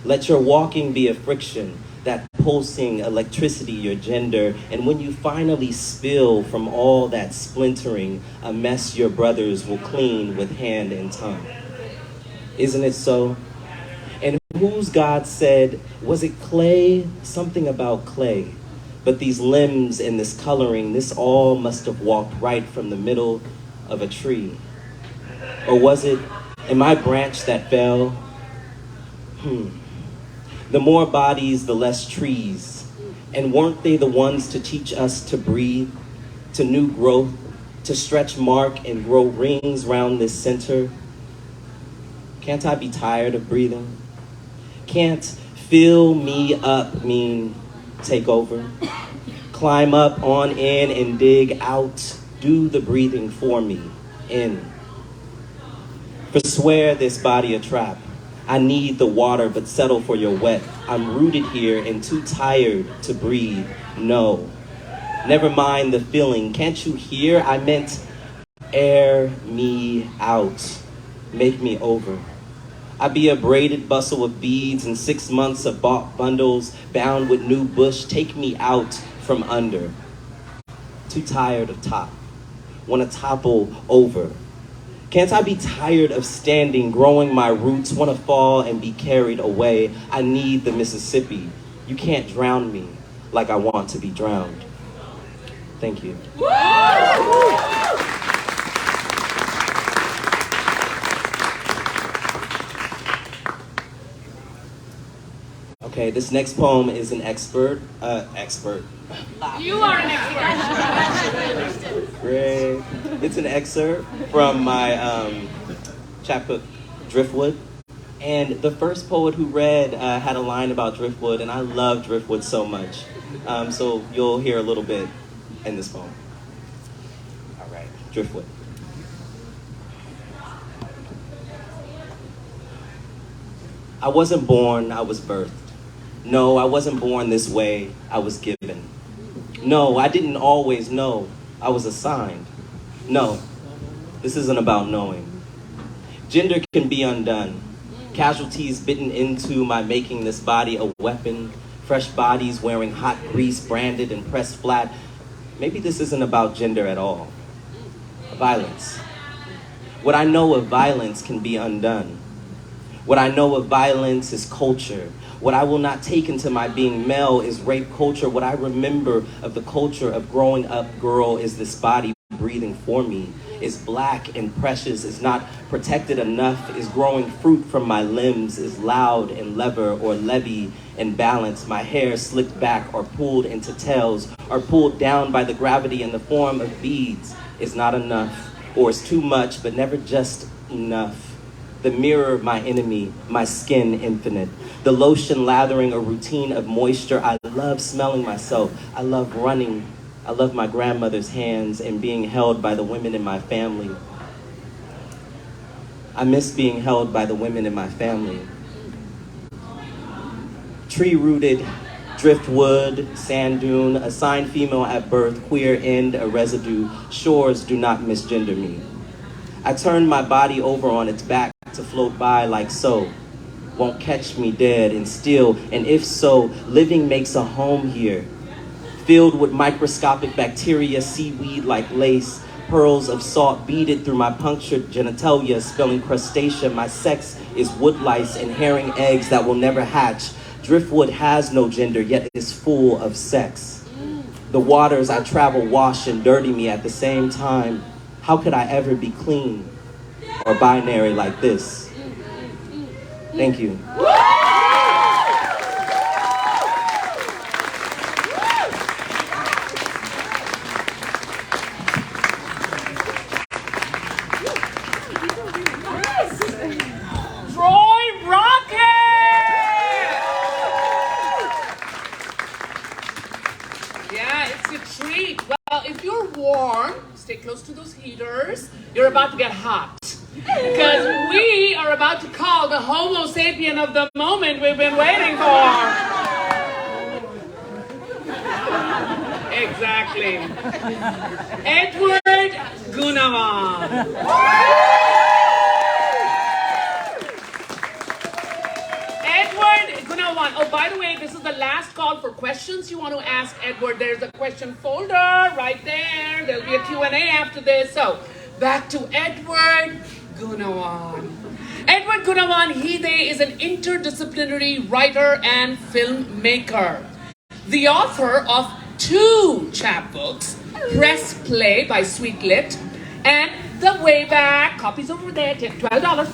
Let your walking be a friction, that pulsing electricity your gender. And when you finally spill from all that splintering, a mess your brothers will clean with hand and tongue. Isn't it so? And whose God said, was it clay? Something about clay. But these limbs and this coloring, this all must have walked right from the middle of a tree. Or was it, am I branch that fell? The more bodies, the less trees. And weren't they the ones to teach us to breathe, to new growth, to stretch mark and grow rings round this center? Can't I be tired of breathing? Can't fill me up mean take over? Climb up, on, in, and dig out. Do the breathing for me, in. Forswear this body a trap. I need the water, but settle for your wet. I'm rooted here and too tired to breathe. No. Never mind the feeling. Can't you hear? I meant air me out. Make me over. I be a braided bustle of beads and 6 months of bought bundles bound with new bush. Take me out from under. Too tired of top. Want to topple over. Can't I be tired of standing, growing my roots, want to fall and be carried away? I need the Mississippi. You can't drown me like I want to be drowned. Thank you. Okay, this next poem is an expert. You are an expert. Great. It's an excerpt from my chapbook, Driftwood. And the first poet who read had a line about Driftwood, and I love Driftwood so much. So you'll hear a little bit in this poem. All right, Driftwood. I wasn't born, I was birthed. No, I wasn't born this way, I was given. No, I didn't always know, I was assigned. No, this isn't about knowing. Gender can be undone, Casualties bitten into my making this body a weapon. Fresh bodies wearing hot grease, branded and pressed flat. Maybe this isn't about gender at all. Violence. What I know of violence can be undone. What I know of violence is culture. What I will not take into my being male is rape culture. What I remember of the culture of growing up girl is this body breathing for me, is black and precious, is not protected enough, is growing fruit from my limbs, is loud and lever or levy and balance. My hair slicked back or pulled into tails or pulled down by the gravity in the form of beads is not enough, or is too much but never just enough. The mirror, my enemy, my skin infinite. The lotion lathering a routine of moisture. I love smelling myself. I love running. I love my grandmother's hands and being held by the women in my family. I miss being held by the women in my family. Tree-rooted, driftwood, sand dune, assigned female at birth, queer end, a residue. Shores do not misgender me. I turn my body over on its back to float by like so. Won't catch me dead and still, and if so, living makes a home here. Filled with microscopic bacteria, seaweed like lace, pearls of salt beaded through my punctured genitalia, spelling crustacea. My sex is woodlice and herring eggs that will never hatch. Driftwood has no gender, yet is full of sex. The waters I travel wash and dirty me at the same time. How could I ever be clean or binary like this? Thank you. Stay close to those heaters. You're about to get hot. Because we are about to call the Homo sapien of the moment we've been waiting for. Exactly. Edward Gunawan. Edward Gunawan. Oh, by the way, this is the last call for questions you want to ask Edward. There's a question folder right there. There'll be a Q&A after this. So, back to Edward Gunawan. Edward Gunawan Hide is an interdisciplinary writer and filmmaker. The author of 2 chapbooks, Press Play by Sweet Lit, and The Way Back, copies over there, $12.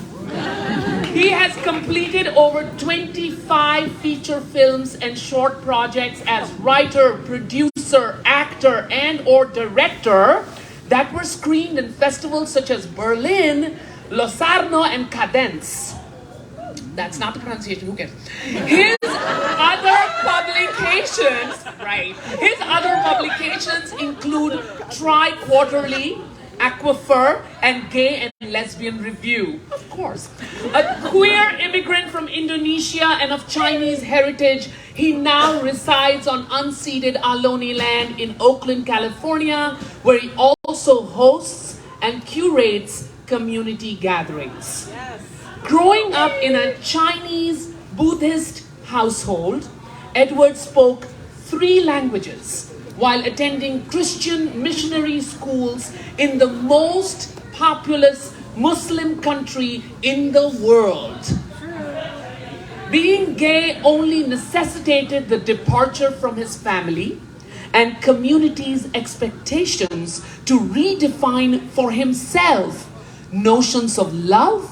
He has completed over 25 feature films and short projects as writer, producer, actor, and/or director that were screened in festivals such as Berlin, Locarno, and Cadence. That's not the pronunciation, who cares? His other publications include Tri-Quarterly, Aquifer, and Gay and Lesbian Review, of course. A queer immigrant from Indonesia and of Chinese heritage, he now resides on unceded Ohlone land in Oakland, California, where he also hosts and curates community gatherings. Yes. Growing up in a Chinese Buddhist household, Edward spoke 3 languages while attending Christian missionary schools in the most populous Muslim country in the world. Being gay only necessitated the departure from his family and community's expectations to redefine for himself notions of love,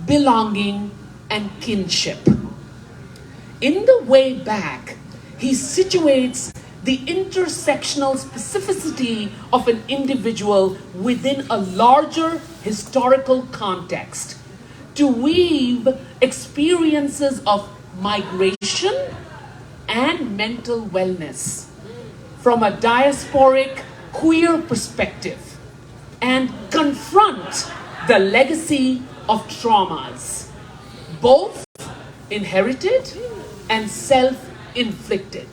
belonging, and kinship. In The Way Back, he situates the intersectional specificity of an individual within a larger historical context to weave experiences of migration and mental wellness from a diasporic queer perspective and confront the legacy of traumas, both inherited and self-inflicted.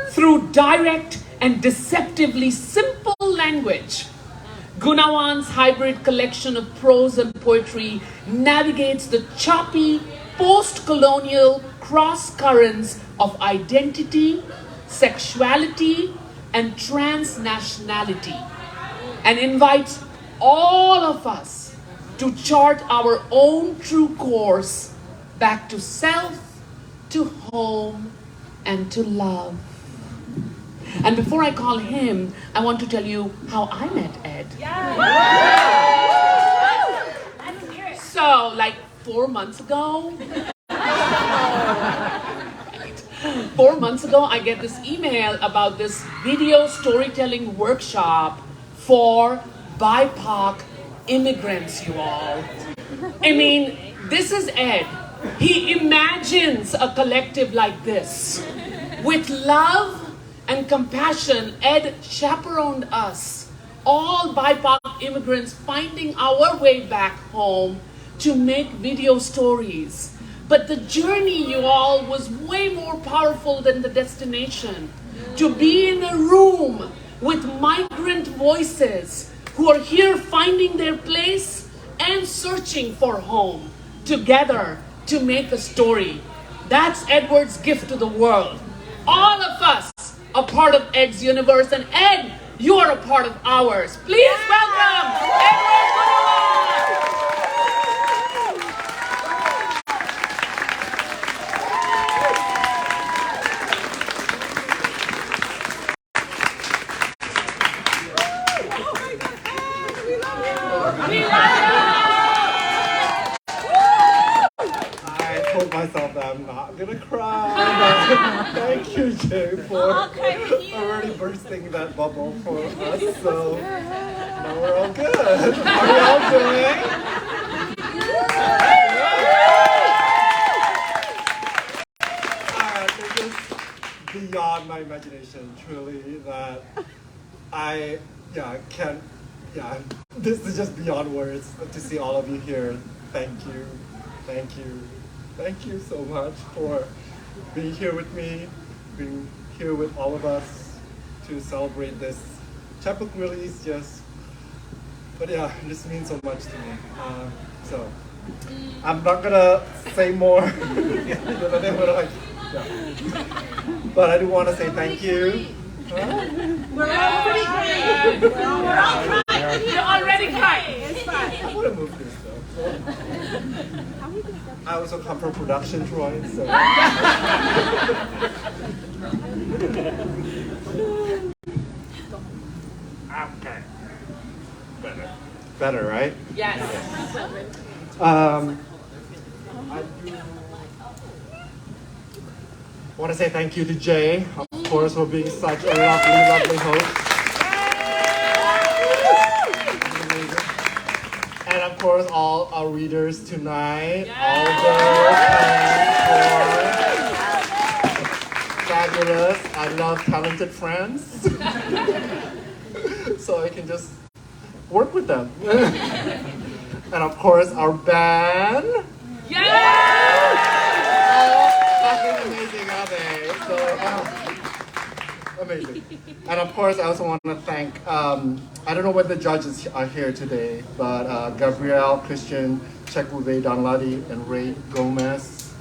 Through direct and deceptively simple language, Gunawan's hybrid collection of prose and poetry navigates the choppy, post-colonial cross currents of identity, sexuality, and transnationality, and invites all of us to chart our own true course back to self, to home, and to love. And before I call him, I want to tell you how I met Ed. So, like 4 months ago, 4 months ago, I get this email about this video storytelling workshop for BIPOC immigrants, you all. I mean, this is Ed. He imagines a collective like this. With love and compassion, Ed chaperoned us, all BIPOC immigrants finding our way back home to make video stories. But the journey, you all, was way more powerful than the destination. To be in a room with migrant voices who are here finding their place and searching for home, together to make a story. That's Edward's gift to the world. All of us are part of Ed's universe, and Ed, you are a part of ours. Please welcome Edward Gunawan! Myself that I'm not gonna cry. Thank you, Jay, for already bursting that bubble for us. So now we're all good. How are y'all doing? This is beyond my imagination, truly. That this is just beyond words to see all of you here. Thank you. Thank you. Thank you so much for being here with me, being here with all of us to celebrate this chapbook release. But yeah, this means so much to me. So I'm not gonna say more. But I do want to say thank you. We're all pretty crying. We're all crying. You're already crying. It's fine. I want to move this though. I also come from production, Troy, so. Okay. Better, right? Yes. I want to say thank you to Jay, of course, for being such a lovely host. And of course, all our readers tonight, Alder, fabulous. I love talented friends, so I can just work with them. And of course, our band. Fucking amazing, are they? So, amazing. And of course, I also want to thank, I don't know what the judges are here today, but Gabrielle, Christian, Chekube Danladi, and Ray Gomez.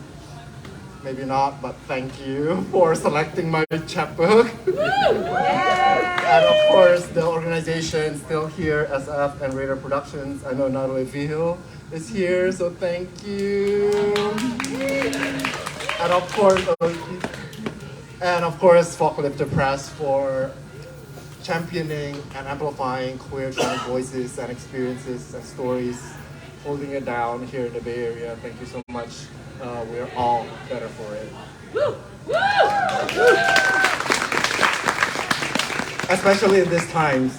Maybe not, but thank you for selecting my chapbook. And of course, the organization still here, SF and Raider Productions. I know Natalie Vihil is here, so thank you. And of course, Foglifter Press for championing and amplifying queer trans voices and experiences and stories, holding it down here in the Bay Area. Thank you so much. We're all better for it. Especially in these times,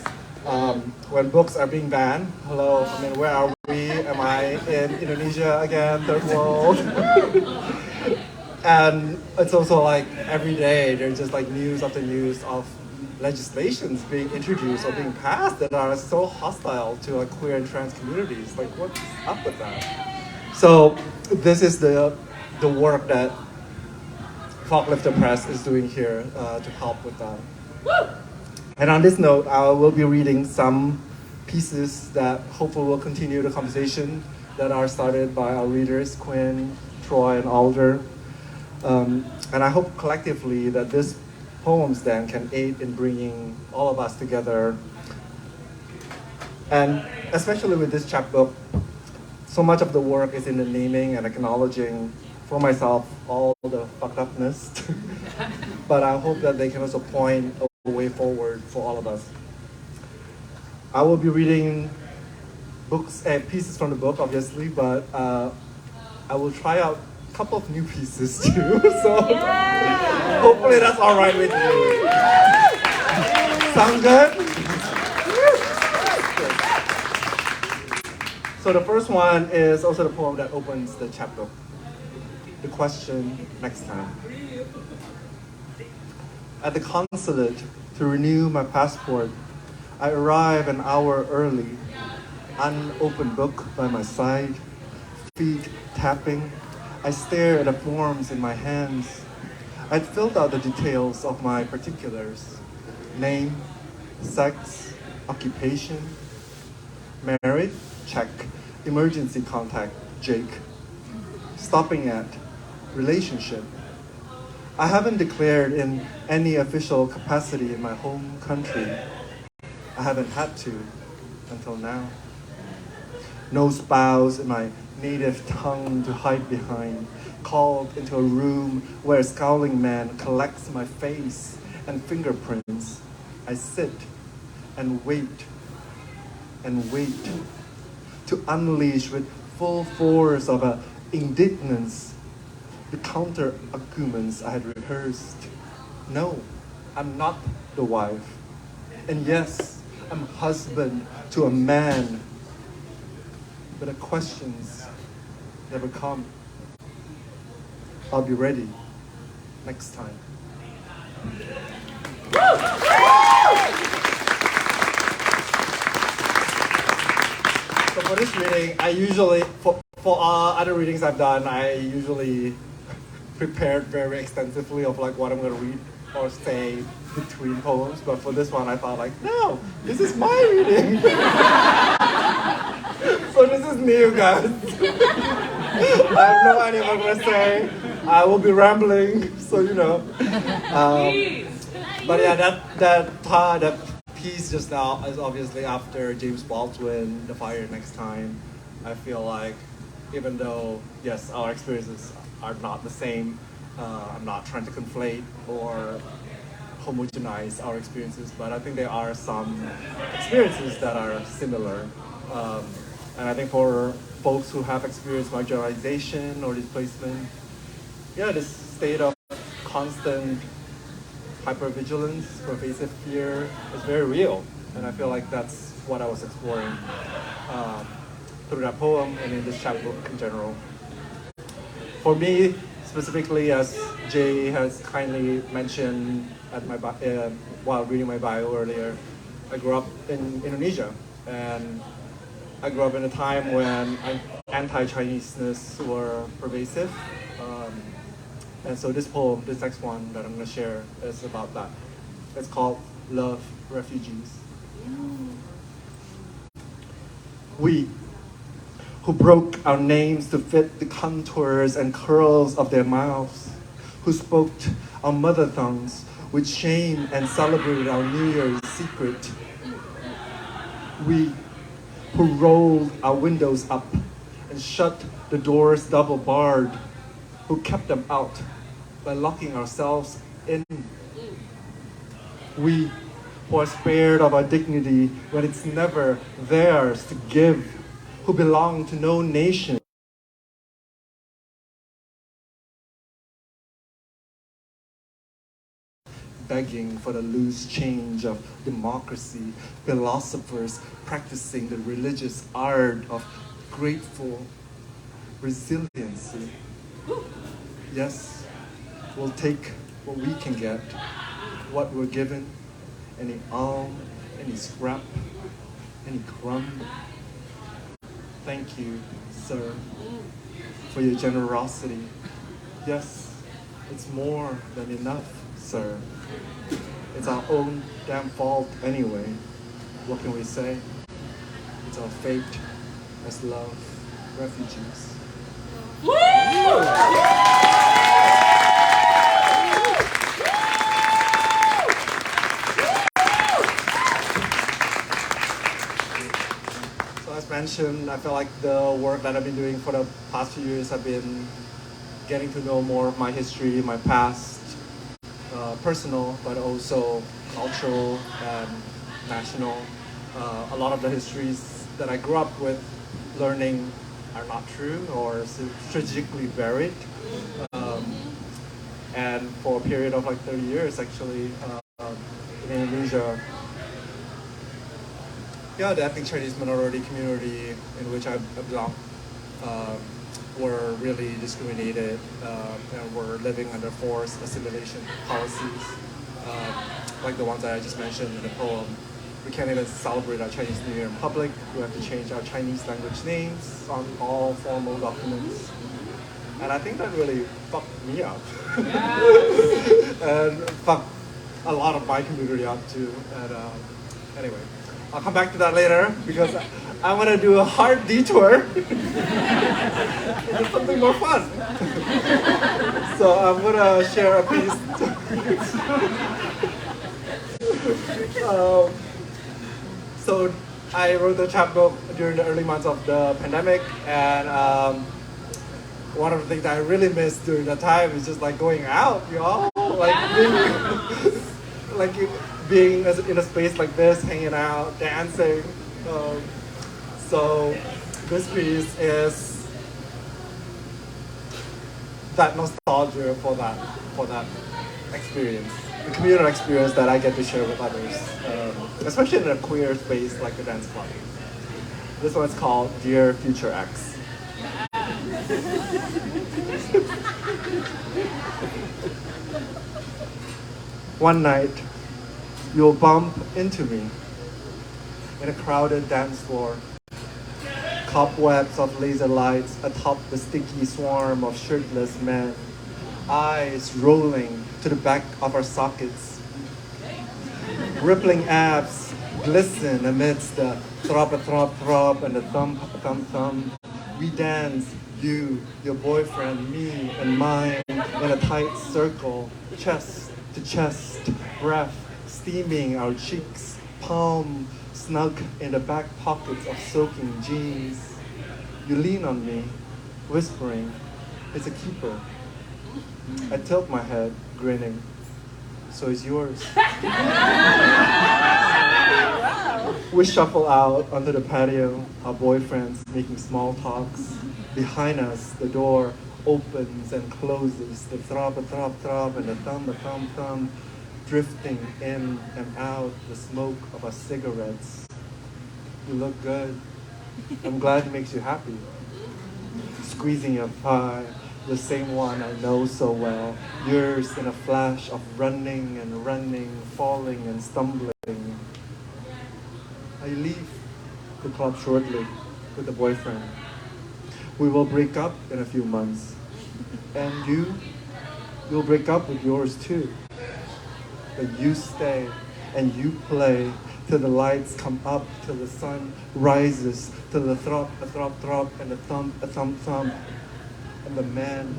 when books are being banned. Hello, I mean, where are we? Am I in Indonesia again, third world? And it's also like every day there's just like news after news of legislations being introduced or being passed that are so hostile to like queer and trans communities. Like, what's up with that? So this is the work that Foglifter Press is doing here to help with that. And on this note, I will be reading some pieces that hopefully will continue the conversation that are started by our readers, Quinn, Troy, and Alder. And I hope collectively that this poems then can aid in bringing all of us together. And especially with this chapbook, so much of the work is in the naming and acknowledging for myself all the fucked upness. But I hope that they can also point a way forward for all of us. I will be reading books and pieces from the book, obviously, but I will try out a couple of new pieces too. So hopefully that's all right with you. Sound good? So the first one is also the poem that opens the chapbook. The question, next time. At the consulate to renew my passport, I arrive an hour early, unopened book by my side, feet tapping. I stare at the forms in my hands. I'd filled out the details of my particulars: name, sex, occupation. Married? Check. Emergency contact? Jake. Stopping at relationship. I haven't declared in any official capacity in my home country. I haven't had to until now. No spouse in my native tongue to hide behind. Called into a room where a scowling man collects my face and fingerprints. I sit and wait and wait to unleash with full force of a indignance the counter arguments I had rehearsed. No, I'm not the wife. And yes, I'm husband to a man. But the questions never come. I'll be ready next time. So for this reading, I usually, for other readings I've done, I usually prepared very extensively of like what I'm going to read or say between poems. But for this one, I thought like, no, this is my reading. So this is new, guys. I have no idea what I'm going to say. I will be rambling, so you know. But yeah, that piece just now is obviously after James Baldwin, The Fire Next Time. I feel like even though, yes, our experiences are not the same, I'm not trying to conflate or homogenize our experiences, but I think there are some experiences that are similar. And I think for folks who have experienced marginalization or displacement, yeah, this state of constant hypervigilance, pervasive fear is very real. And I feel like that's what I was exploring through that poem and in this chapbook in general. For me, specifically, as Jay has kindly mentioned at my while reading my bio earlier, I grew up in Indonesia, and I grew up in a time when anti-Chineseness were pervasive. And so this poem, this next one that I'm going to share, is about that. It's called Love Refugees. We, who broke our names to fit the contours and curls of their mouths, who spoke our mother tongues with shame and celebrated our New Year's secret. We, who rolled our windows up and shut the doors double barred, who kept them out by locking ourselves in. We, who are spared of our dignity when it's never theirs to give, who belong to no nation. Begging for the loose change of democracy, philosophers practicing the religious art of grateful resiliency. Yes, we'll take what we can get, what we're given, any alm, any scrap, any crumb. Thank you, sir, for your generosity. Yes, it's more than enough, sir. It's our own damn fault anyway. What can we say? of fate as love, refugees. So as mentioned, I feel like the work that I've been doing for the past few years, I've been getting to know more of my history, my past, personal, but also cultural and national. A lot of the histories that I grew up with learning are not true or strategically buried. And for a period of like 30 years, actually, in Indonesia, the ethnic Chinese minority community in which I belong were really discriminated and were living under forced assimilation policies, like the ones that I just mentioned in the poem. We can't even celebrate our Chinese New Year in public. We have to change our Chinese language names on all formal documents. And I think that really fucked me up. And fucked a lot of my community up too. And anyway, I'll come back to that later because I want to do a hard detour. It's something more fun. So I'm gonna share a piece. So I wrote the chapbook during the early months of the pandemic, and one of the things I really missed during that time is just like going out, y'all, like being in a space like this, hanging out, dancing. So this piece is that nostalgia for that experience, the communal experience that I get to share with others, especially in a queer space like the dance club. This one's called Dear Future Ex. One night, you'll bump into me in a crowded dance floor. Cobwebs of laser lights atop the sticky swarm of shirtless men. Eyes rolling to the back of our sockets. Rippling abs glisten amidst the throb and the thump. We dance, you, your boyfriend, me, and mine, in a tight circle, chest to chest, breath steaming our cheeks, palm snug in the back pockets of soaking jeans. You lean on me, whispering, "It's a keeper." I tilt my head, grinning. "So is yours." We shuffle out onto the patio, our boyfriends making small talks. Behind us, the door opens and closes, the throb, and the thumb, drifting in and out the smoke of our cigarettes. You look good. I'm glad it makes you happy. Squeezing your thigh, the same one I know so well. Yours in a flash of running, falling and stumbling. I leave the club shortly with the boyfriend. We will break up in a few months. And you'll break up with yours too. But you stay and you play till the lights come up, till the sun rises, till the throb, and the thump, and the man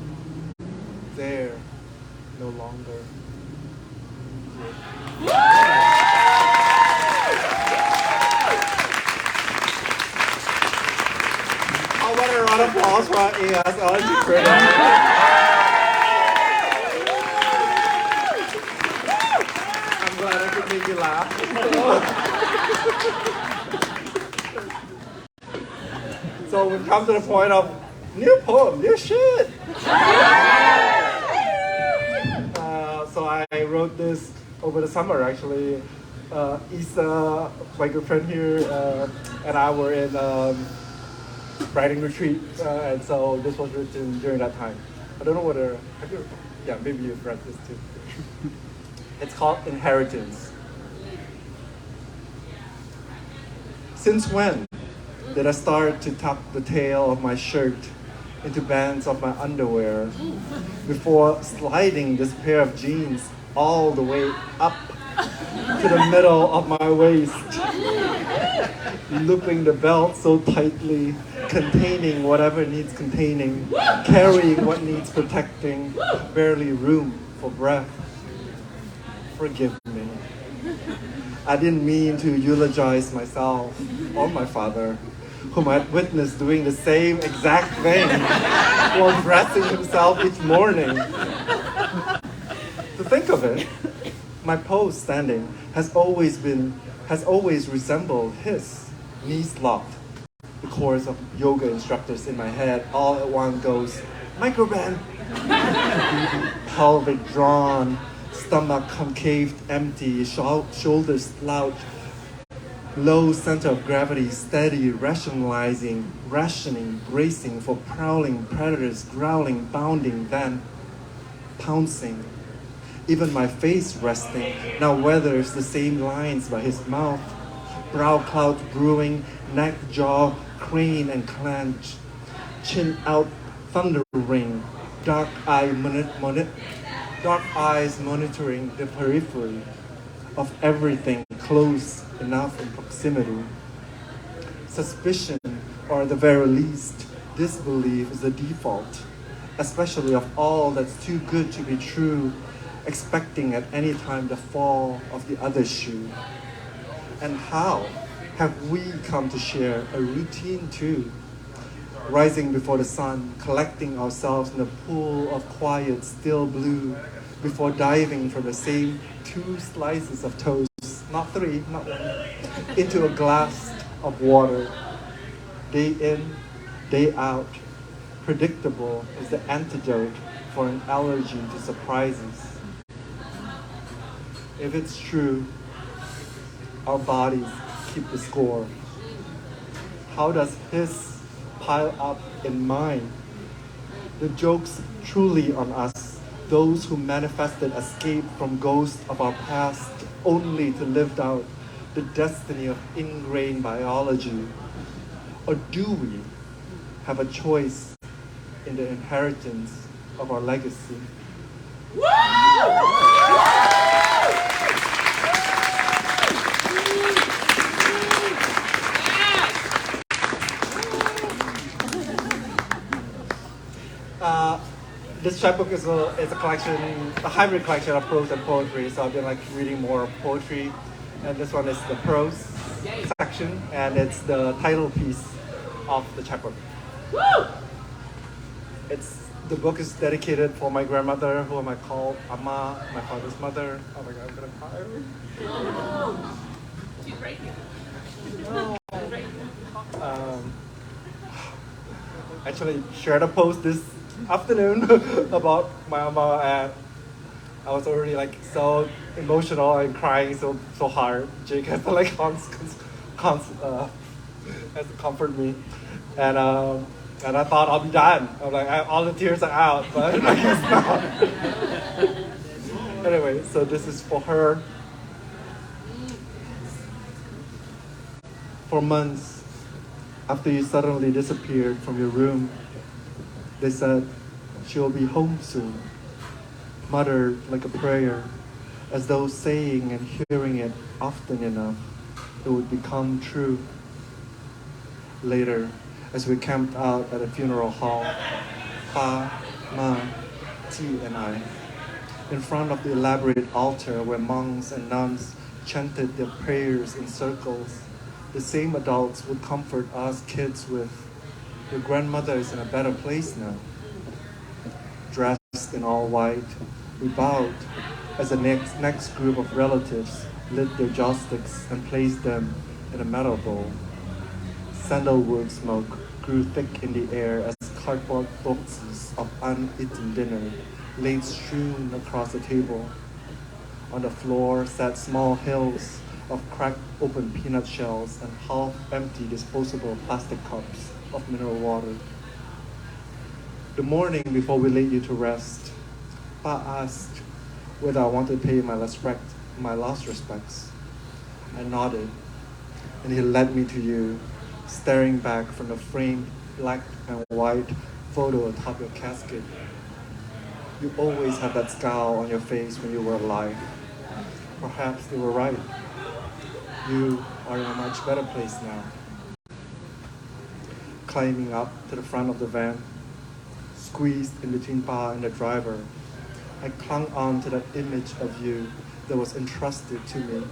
there no longer. I want a round of applause for ESLG critic. I'm glad I could make you laugh. So we've come to the point of new poem, new shit. So I wrote this over the summer actually. Isa, my good friend here, and I were in writing retreat, and so this was written during that time. I don't know whether, maybe you've read this too. It's called Inheritance. Since when did I start to tuck the tail of my shirt into bands of my underwear before sliding this pair of jeans all the way up to the middle of my waist? looping the belt so tightly, containing whatever needs containing, carrying what needs protecting, barely room for breath. Forgive me. I didn't mean to eulogize myself or my father, whom I'd witnessed doing the same exact thing while dressing himself each morning. To think of it, my pose standing has always resembled his, knees locked. The chorus of yoga instructors in my head all at once goes, microband, pelvic drawn, stomach concave, empty, shoulders slouched, low center of gravity, steady, rationing, bracing for prowling predators, growling, bounding, then pouncing. Even my face resting now weathers the same lines by his mouth. Brow clouds brewing, neck, jaw, crane and clench, chin out, thundering, dark eyes monitoring the periphery of everything close enough in proximity. Suspicion, or at the very least, disbelief is the default, especially of all that's too good to be true, expecting at any time the fall of the other shoe. And how have we come to share a routine too? Rising before the sun, collecting ourselves in a pool of quiet, still blue, before diving from the same 2 slices of toast, not 3, not 1, into a glass of water. Day in, day out, predictable is the antidote for an allergy to surprises. If it's true, our bodies keep the score. How does his pile up in mine? The joke's truly on us, those who manifested escape from ghosts of our past only to live out the destiny of ingrained biology. Or do we have a choice in the inheritance of our legacy? This chapbook is a collection, a hybrid collection of prose and poetry. So I've been reading more poetry, and this one is the prose section, and it's the title piece of the chapbook. The book is dedicated for my grandmother, whom I call Amma, my father's mother. Oh my God, I'm gonna cry. She's right here. Actually shared a post this afternoon about my Amma, and I was already so emotional and crying so hard. Jake has to has to comfort me, and I thought I'll be done. I'm all the tears are out, but I guess not. Anyway, so this is for her. For months after you suddenly disappeared from your room, they said she'll be home soon, muttered like a prayer, as though saying and hearing it often enough, it would become true. Later, as we camped out at a funeral hall, Pa, Ma, T, and I, in front of the elaborate altar where monks and nuns chanted their prayers in circles, the same adults would comfort us kids with, "Your grandmother is in a better place now." Dressed in all white, we bowed as the next group of relatives lit their joss sticks and placed them in a metal bowl. Sandalwood smoke grew thick in the air as cardboard boxes of uneaten dinner laid strewn across the table. On the floor sat small hills of cracked open peanut shells and half-empty disposable plastic cups of mineral water. The morning before we laid you to rest, Pa asked whether I wanted to pay my last respects. I nodded, and he led me to you, staring back from the framed black and white photo atop your casket. You always had that scowl on your face when you were alive. Perhaps they were right. You are in a much better place now. climbing up to the front of the van, squeezed in between Pa and the driver. I clung on to that image of you that was entrusted to me.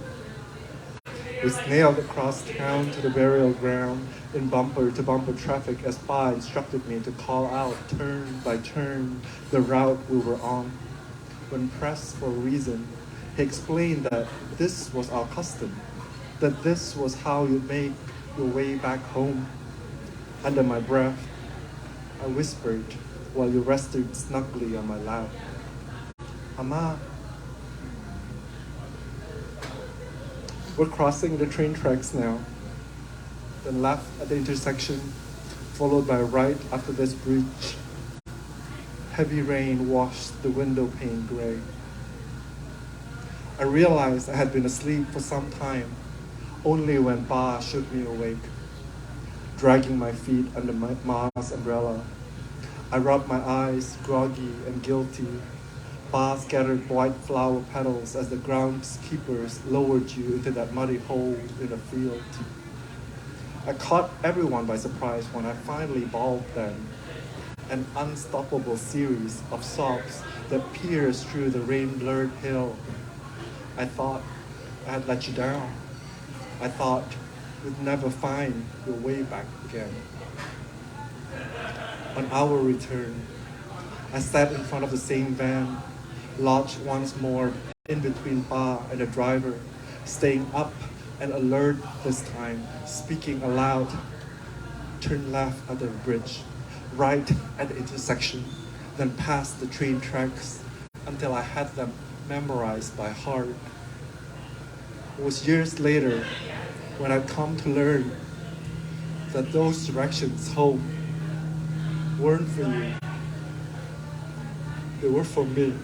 We snailed across town to the burial ground in bumper-to-bumper traffic as Pa instructed me to call out turn by turn the route we were on. When pressed for a reason, he explained that this was our custom, that this was how you make your way back home. Under my breath, I whispered while you rested snugly on my lap, "Ama." We're crossing the train tracks now, then left at the intersection, followed by right after this bridge. Heavy rain washed the window pane gray. I realized I had been asleep for some time, only when Pa shook me awake. Dragging my feet under Ma's umbrella, I rubbed my eyes, groggy and guilty. Pa scattered white flower petals as the groundskeepers lowered you into that muddy hole in the field. I caught everyone by surprise when I finally bawled then, an unstoppable series of sobs that pierced through the rain-blurred hill. I thought I had let you down. I thought you'd never find your way back again. On our return, I sat in front of the same van, lodged once more in between Pa and the driver, staying up and alert this time, speaking aloud. Turn left at the bridge, right at the intersection, then past the train tracks until I had them memorized by heart. It was years later when I'd come to learn that those directions home weren't for you. They were for me.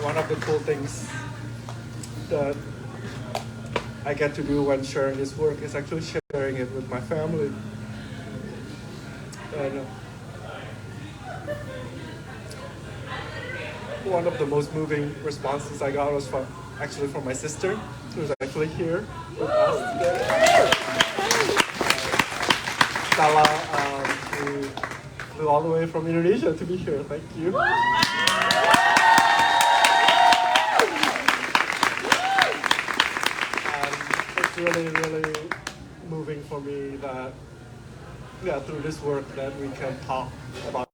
One of the cool things that I get to do when sharing this work is actually sharing it with my family. And one of the most moving responses I got was actually from my sister, who's actually here with us today. Stella, who flew all the way from Indonesia to be here. Thank you. It's really, really moving for me that, through this work that we can talk about,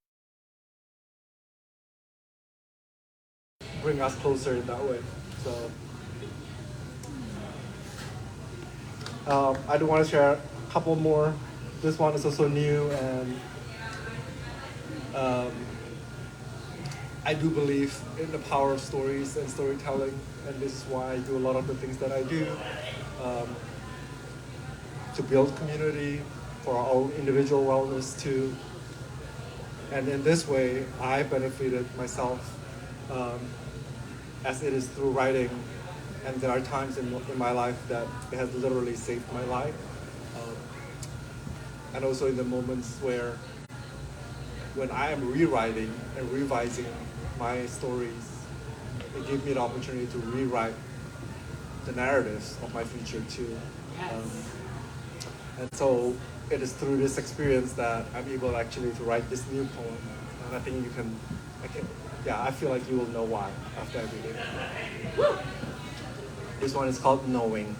bring us closer in that way. So, I do want to share a couple more. This one is also new, and I do believe in the power of stories and storytelling, and this is why I do a lot of the things that I do, to build community, for our own individual wellness too. And in this way, I benefited myself, as it is through writing, and there are times in my life that it has literally saved my life. And also in the moments when I am rewriting and revising my stories, it gave me the opportunity to rewrite the narratives of my future too. And so it is through this experience that I'm able actually to write this new poem. And I think I feel like you will know why after I read it. This one is called Knowing.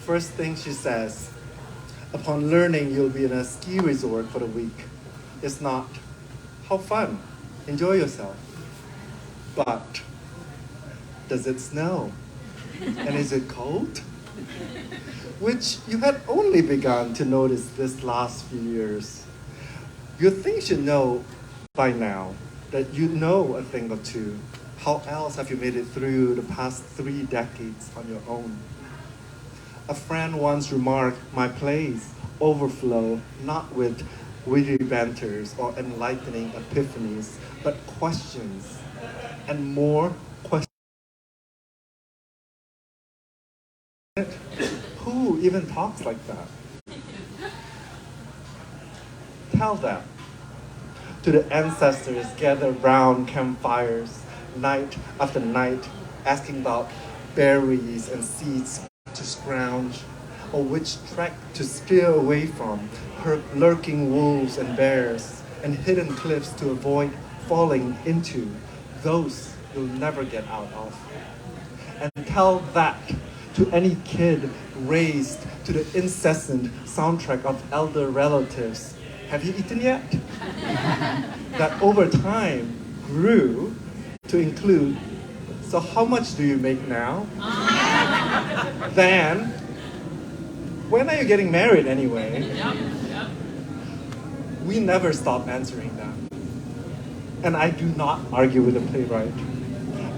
First thing she says, upon learning you'll be in a ski resort for the week. It's not, how fun, enjoy yourself. But, does it snow? And is it cold? Which you had only begun to notice this last few years. You think you know by now that you know a thing or two. How else have you made it through the past 3 decades on your own? A friend once remarked, my plays overflow not with witty banters or enlightening epiphanies, but questions, and more questions. Who even talks like that. Tell them. To the ancestors gathered round campfires, night after night, asking about berries and seeds to scrounge, or which track to steer away from, lurking wolves and bears, and hidden cliffs to avoid falling into, those you'll never get out of. And tell that to any kid raised to the incessant soundtrack of elder relatives. Have you eaten yet? That over time grew to include, so how much do you make now? Then, when are you getting married anyway? We never stop answering that. And I do not argue with the playwright.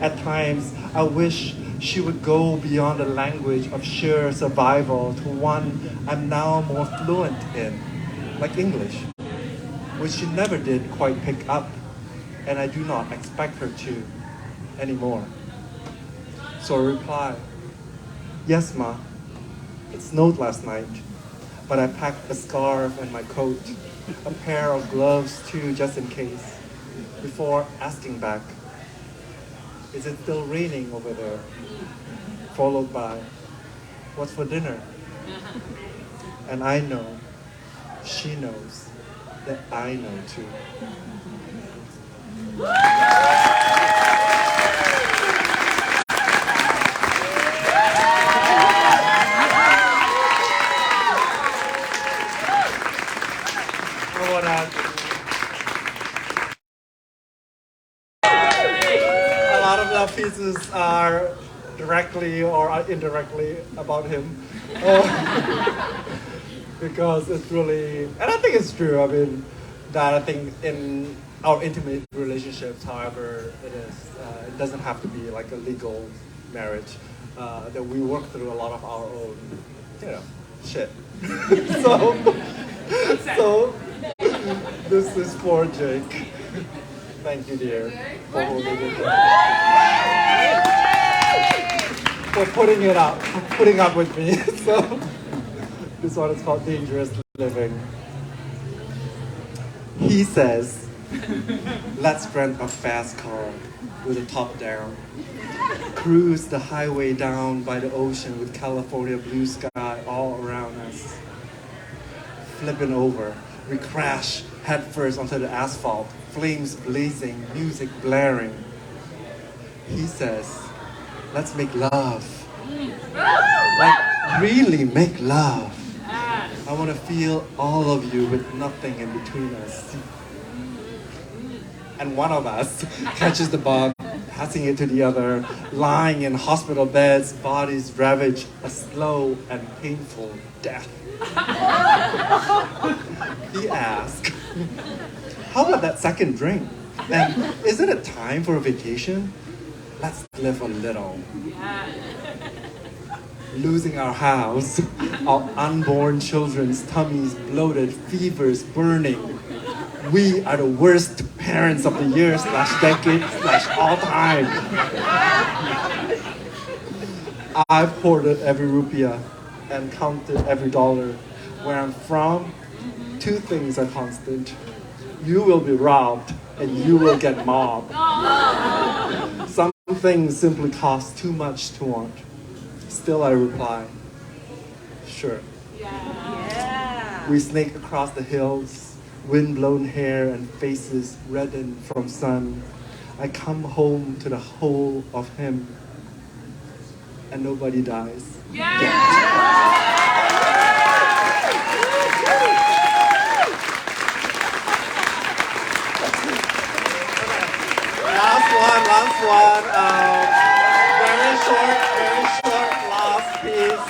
At times, I wish she would go beyond the language of sheer survival to one I'm now more fluent in, like English, which she never did quite pick up, and I do not expect her to anymore. So I reply, yes, Ma, it snowed last night, but I packed a scarf and my coat, a pair of gloves too, just in case, before asking back, is it still raining over there? Followed by, what's for dinner? And I know, she knows, that I know too. A lot of the pieces are directly or indirectly about him. Because it's really, and I think it's true, I mean, that I think in our intimate relationships, however it is, it doesn't have to be like a legal marriage, that we work through a lot of our own, shit. so this is for Jake. Thank you, dear, for holding it down. For putting up with me. So this one is called Dangerous Living. He says, let's rent a fast car with the top down. Cruise the highway down by the ocean with California blue sky all around us. Flipping over, we crash headfirst onto the asphalt, flames blazing, music blaring. He says, let's make love. Like, really make love. I want to feel all of you with nothing in between us. And one of us catches the bug, passing it to the other, lying in hospital beds, bodies ravaged, a slow and painful death. He asks, how about that second drink? And isn't it time for a vacation? Let's live a little. Losing our house, our unborn children's tummies bloated, fevers burning. We are the worst parents of the year / decade / all time. I've hoarded every rupiah and counted every dollar. Where I'm from, two things are constant. You will be robbed and you will get mobbed. Some things simply cost too much to want. Still I reply, sure. Yeah. We snake across the hills, wind-blown hair and faces reddened from sun. I come home to the whole of him, and nobody dies. Last one. Very short, last piece.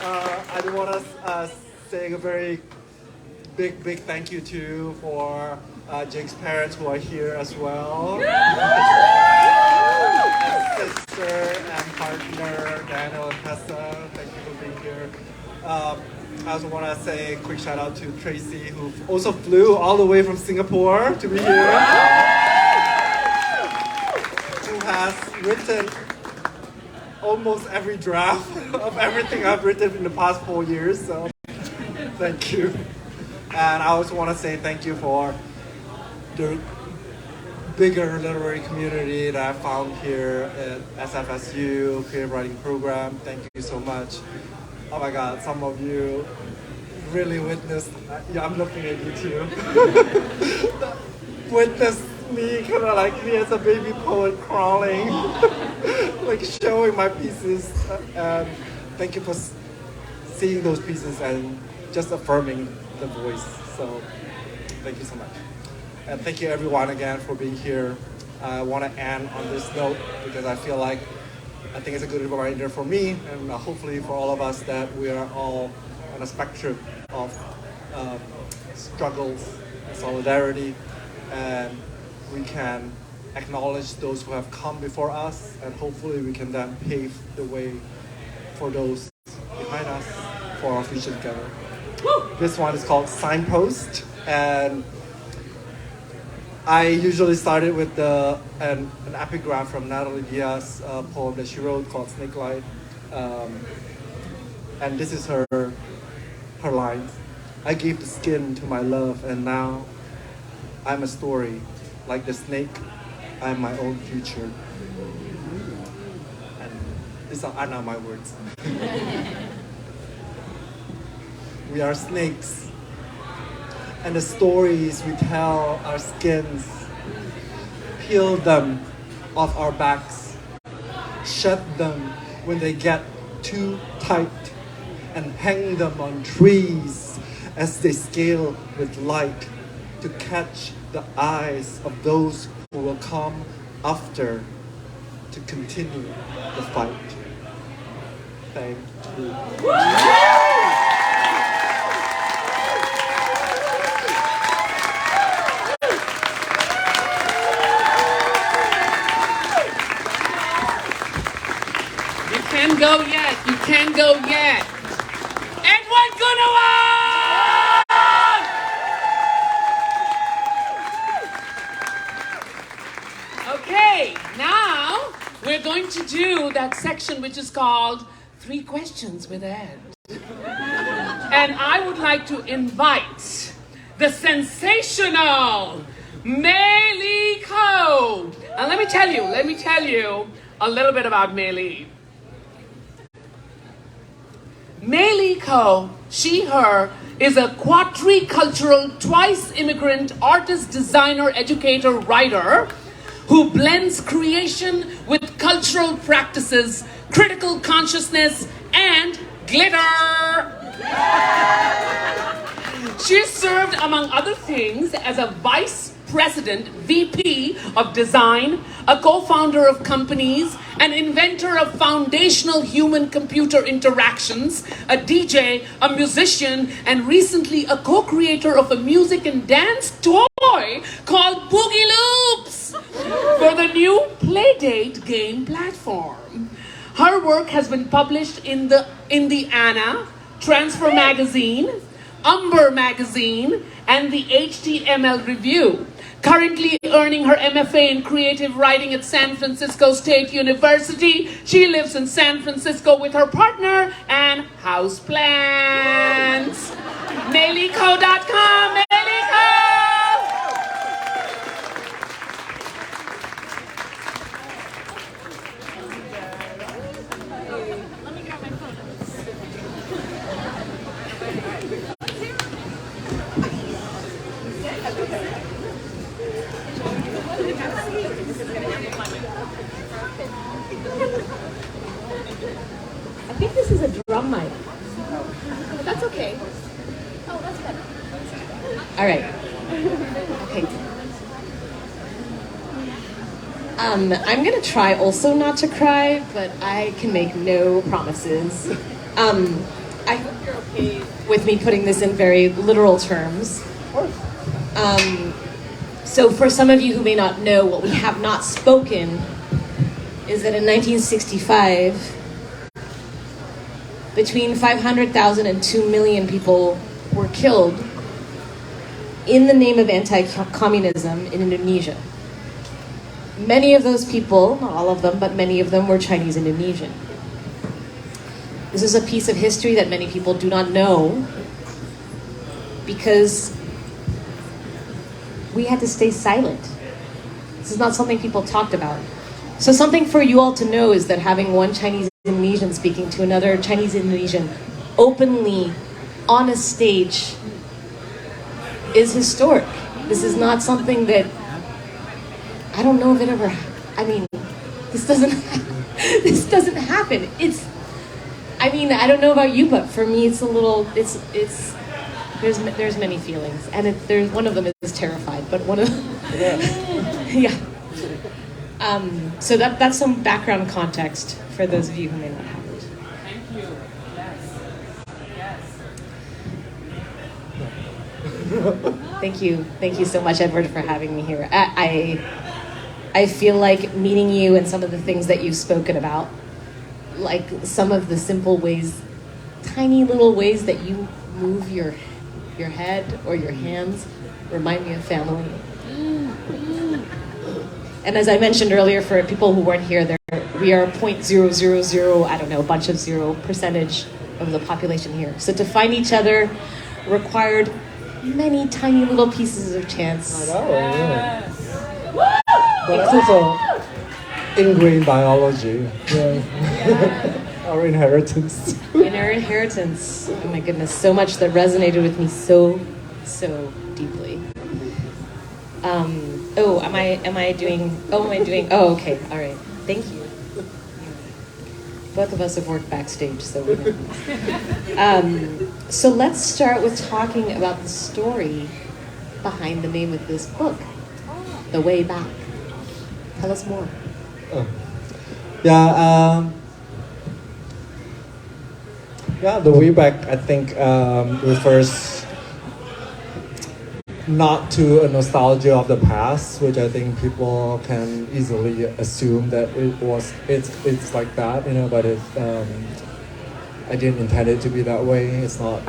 I do want to say a very big thank you to for Jake's parents who are here as well. And sister and partner, Daniel and Tessa, thank you for being here. I also want to say a quick shout out to Tracy, who also flew all the way from Singapore to be here. Who has written almost every draft of everything I've written in the past 4 years, so thank you. And I also want to say thank you for the bigger literary community that I found here at SFSU Creative Writing Program. Thank you so much. Oh my God, some of you really witnessed, yeah, I'm looking at you too, witnessed me kind of like me as a baby poet crawling, like showing my pieces. And thank you for seeing those pieces and just affirming the voice. So thank you so much. And thank you everyone again for being here. I want to end on this note because I feel like I think it's a good reminder for me and hopefully for all of us that we are all on a spectrum of struggles and solidarity, and we can acknowledge those who have come before us, and hopefully we can then pave the way for those behind us for our future together. This one is called Signpost, and I usually started with an epigraph from Natalie Diaz's poem that she wrote called Snake Light. And this is her lines. I gave the skin to my love, and now I'm a story. Like the snake, I'm my own future. And these are not my words. We are snakes. And the stories we tell our skins, peel them off our backs, shed them when they get too tight, and hang them on trees as they scale with light to catch the eyes of those who will come after to continue the fight. Thank you. Can't go yet. You can't go yet. Edward Gunawan! Okay, now we're going to do that section which is called 3 Questions with Ed. And I would like to invite the sensational Mei Lee Ko. And let me tell you a little bit about Mei Lee. Mei Lee Ko, she, her, is a quadricultural, twice immigrant artist, designer, educator, writer who blends creation with cultural practices, critical consciousness, and glitter. She served, among other things, as a vice president, VP of design, a co-founder of companies, an inventor of foundational human-computer interactions, a DJ, a musician, and recently a co-creator of a music and dance toy called Boogie Loops for the new Playdate game platform. Her work has been published in the Anna, Transfer Magazine, Umber Magazine, and the HTML Review. Currently earning her MFA in creative writing at San Francisco State University, she lives in San Francisco with her partner and houseplants. Meiliko.com, Meiliko! I think this is a drum mic. That's okay. Oh, that's better. All right. Okay. I'm gonna try also not to cry, but I can make no promises. I hope you're okay with me putting this in very literal terms. So for some of you who may not know, what we have not spoken is that in 1965, between 500,000 and 2 million people were killed in the name of anti-communism in Indonesia. Many of those people, not all of them, but many of them were Chinese Indonesian. This is a piece of history that many people do not know because we had to stay silent. This is not something people talked about. So something for you all to know is that having one Chinese Indonesian speaking to another Chinese Indonesian openly on a stage is historic. This is not something that, I don't know if it ever, I mean, this doesn't happen. I mean, I don't know about you, but for me, it's a little, there's many feelings, and there's one of them is terrified, but one of yeah. So that's some background context for those of you who may not have it. Thank you. Yes. Thank you so much, Edward, for having me here. I feel like meeting you and some of the things that you've spoken about, like some of the simple ways, tiny little ways that you move your head or your hands, remind me of family. And as I mentioned earlier, for people who weren't here, we are 0.000, I don't know, a bunch of 0% of the population here. So to find each other required many tiny little pieces of chance. I know, yeah. But that's also ingrained biology. Yeah. Our inheritance. Inner inheritance. Oh my goodness, so much that resonated with me so deeply. Am I doing, oh, okay, all right. Thank you. Both of us have worked backstage, so we know. So let's start with talking about the story behind the name of this book, The Way Back. Tell us more. The way back, I think, refers not to a nostalgia of the past, which I think people can easily assume that it's like that, but I didn't intend it to be that way. It's not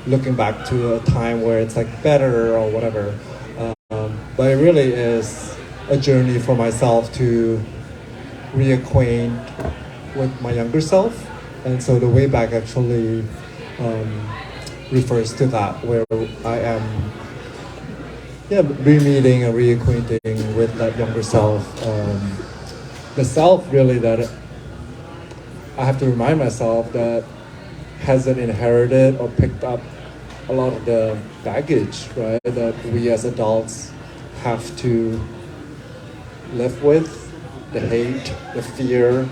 looking back to a time where it's like better or whatever, but it really is a journey for myself to reacquaint with my younger self. And so the way back actually refers to that, where I am re-meeting and reacquainting with that younger self. The self really that I have to remind myself that hasn't inherited or picked up a lot of the baggage, right, that we as adults have to live with, the hate, the fear,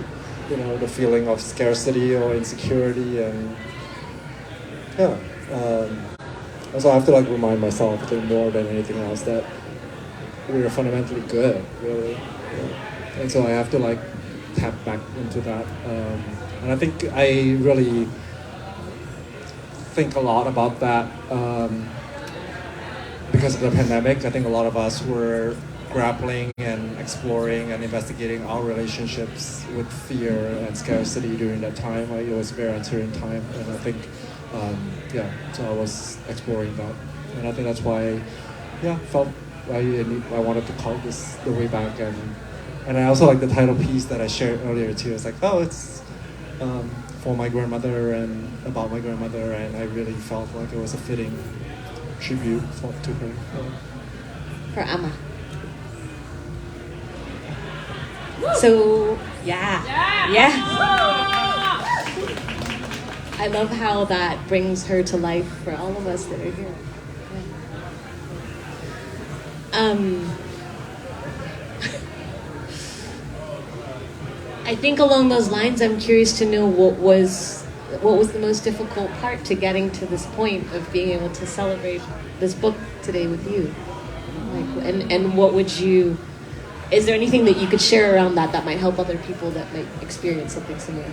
the feeling of scarcity or insecurity, and also I have to remind myself, I think, more than anything else, that we're fundamentally good, really. And so I have to tap back into that. And I think I really think a lot about that because of the pandemic. I think a lot of us were grappling and exploring and investigating our relationships with fear and scarcity during that time. It was a very uncertain time, and I think, so I was exploring that, and I think that's why, felt I wanted to call this The Way Back, and I also like the title piece that I shared earlier too. It's it's for my grandmother and about my grandmother, and I really felt like it was a fitting tribute to her. For Amma. So, yeah. I love how that brings her to life for all of us that are here. I think along those lines, I'm curious to know what was the most difficult part to getting to this point of being able to celebrate this book today with you? And what would you... Is there anything that you could share around that might help other people that might experience something similar?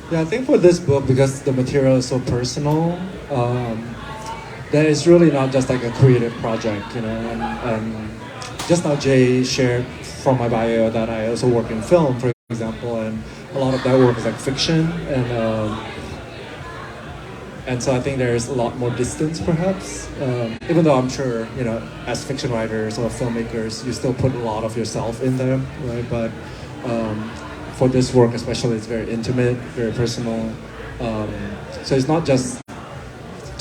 Yeah, I think for this book, because the material is so personal, that it's really not just a creative project, and just now Jay shared from my bio that I also work in film, for example, and a lot of that work is fiction, and so I think there's a lot more distance, perhaps, even though I'm sure, as fiction writers or filmmakers, you still put a lot of yourself in them, right? But for this work especially, it's very intimate, very personal. So it's not just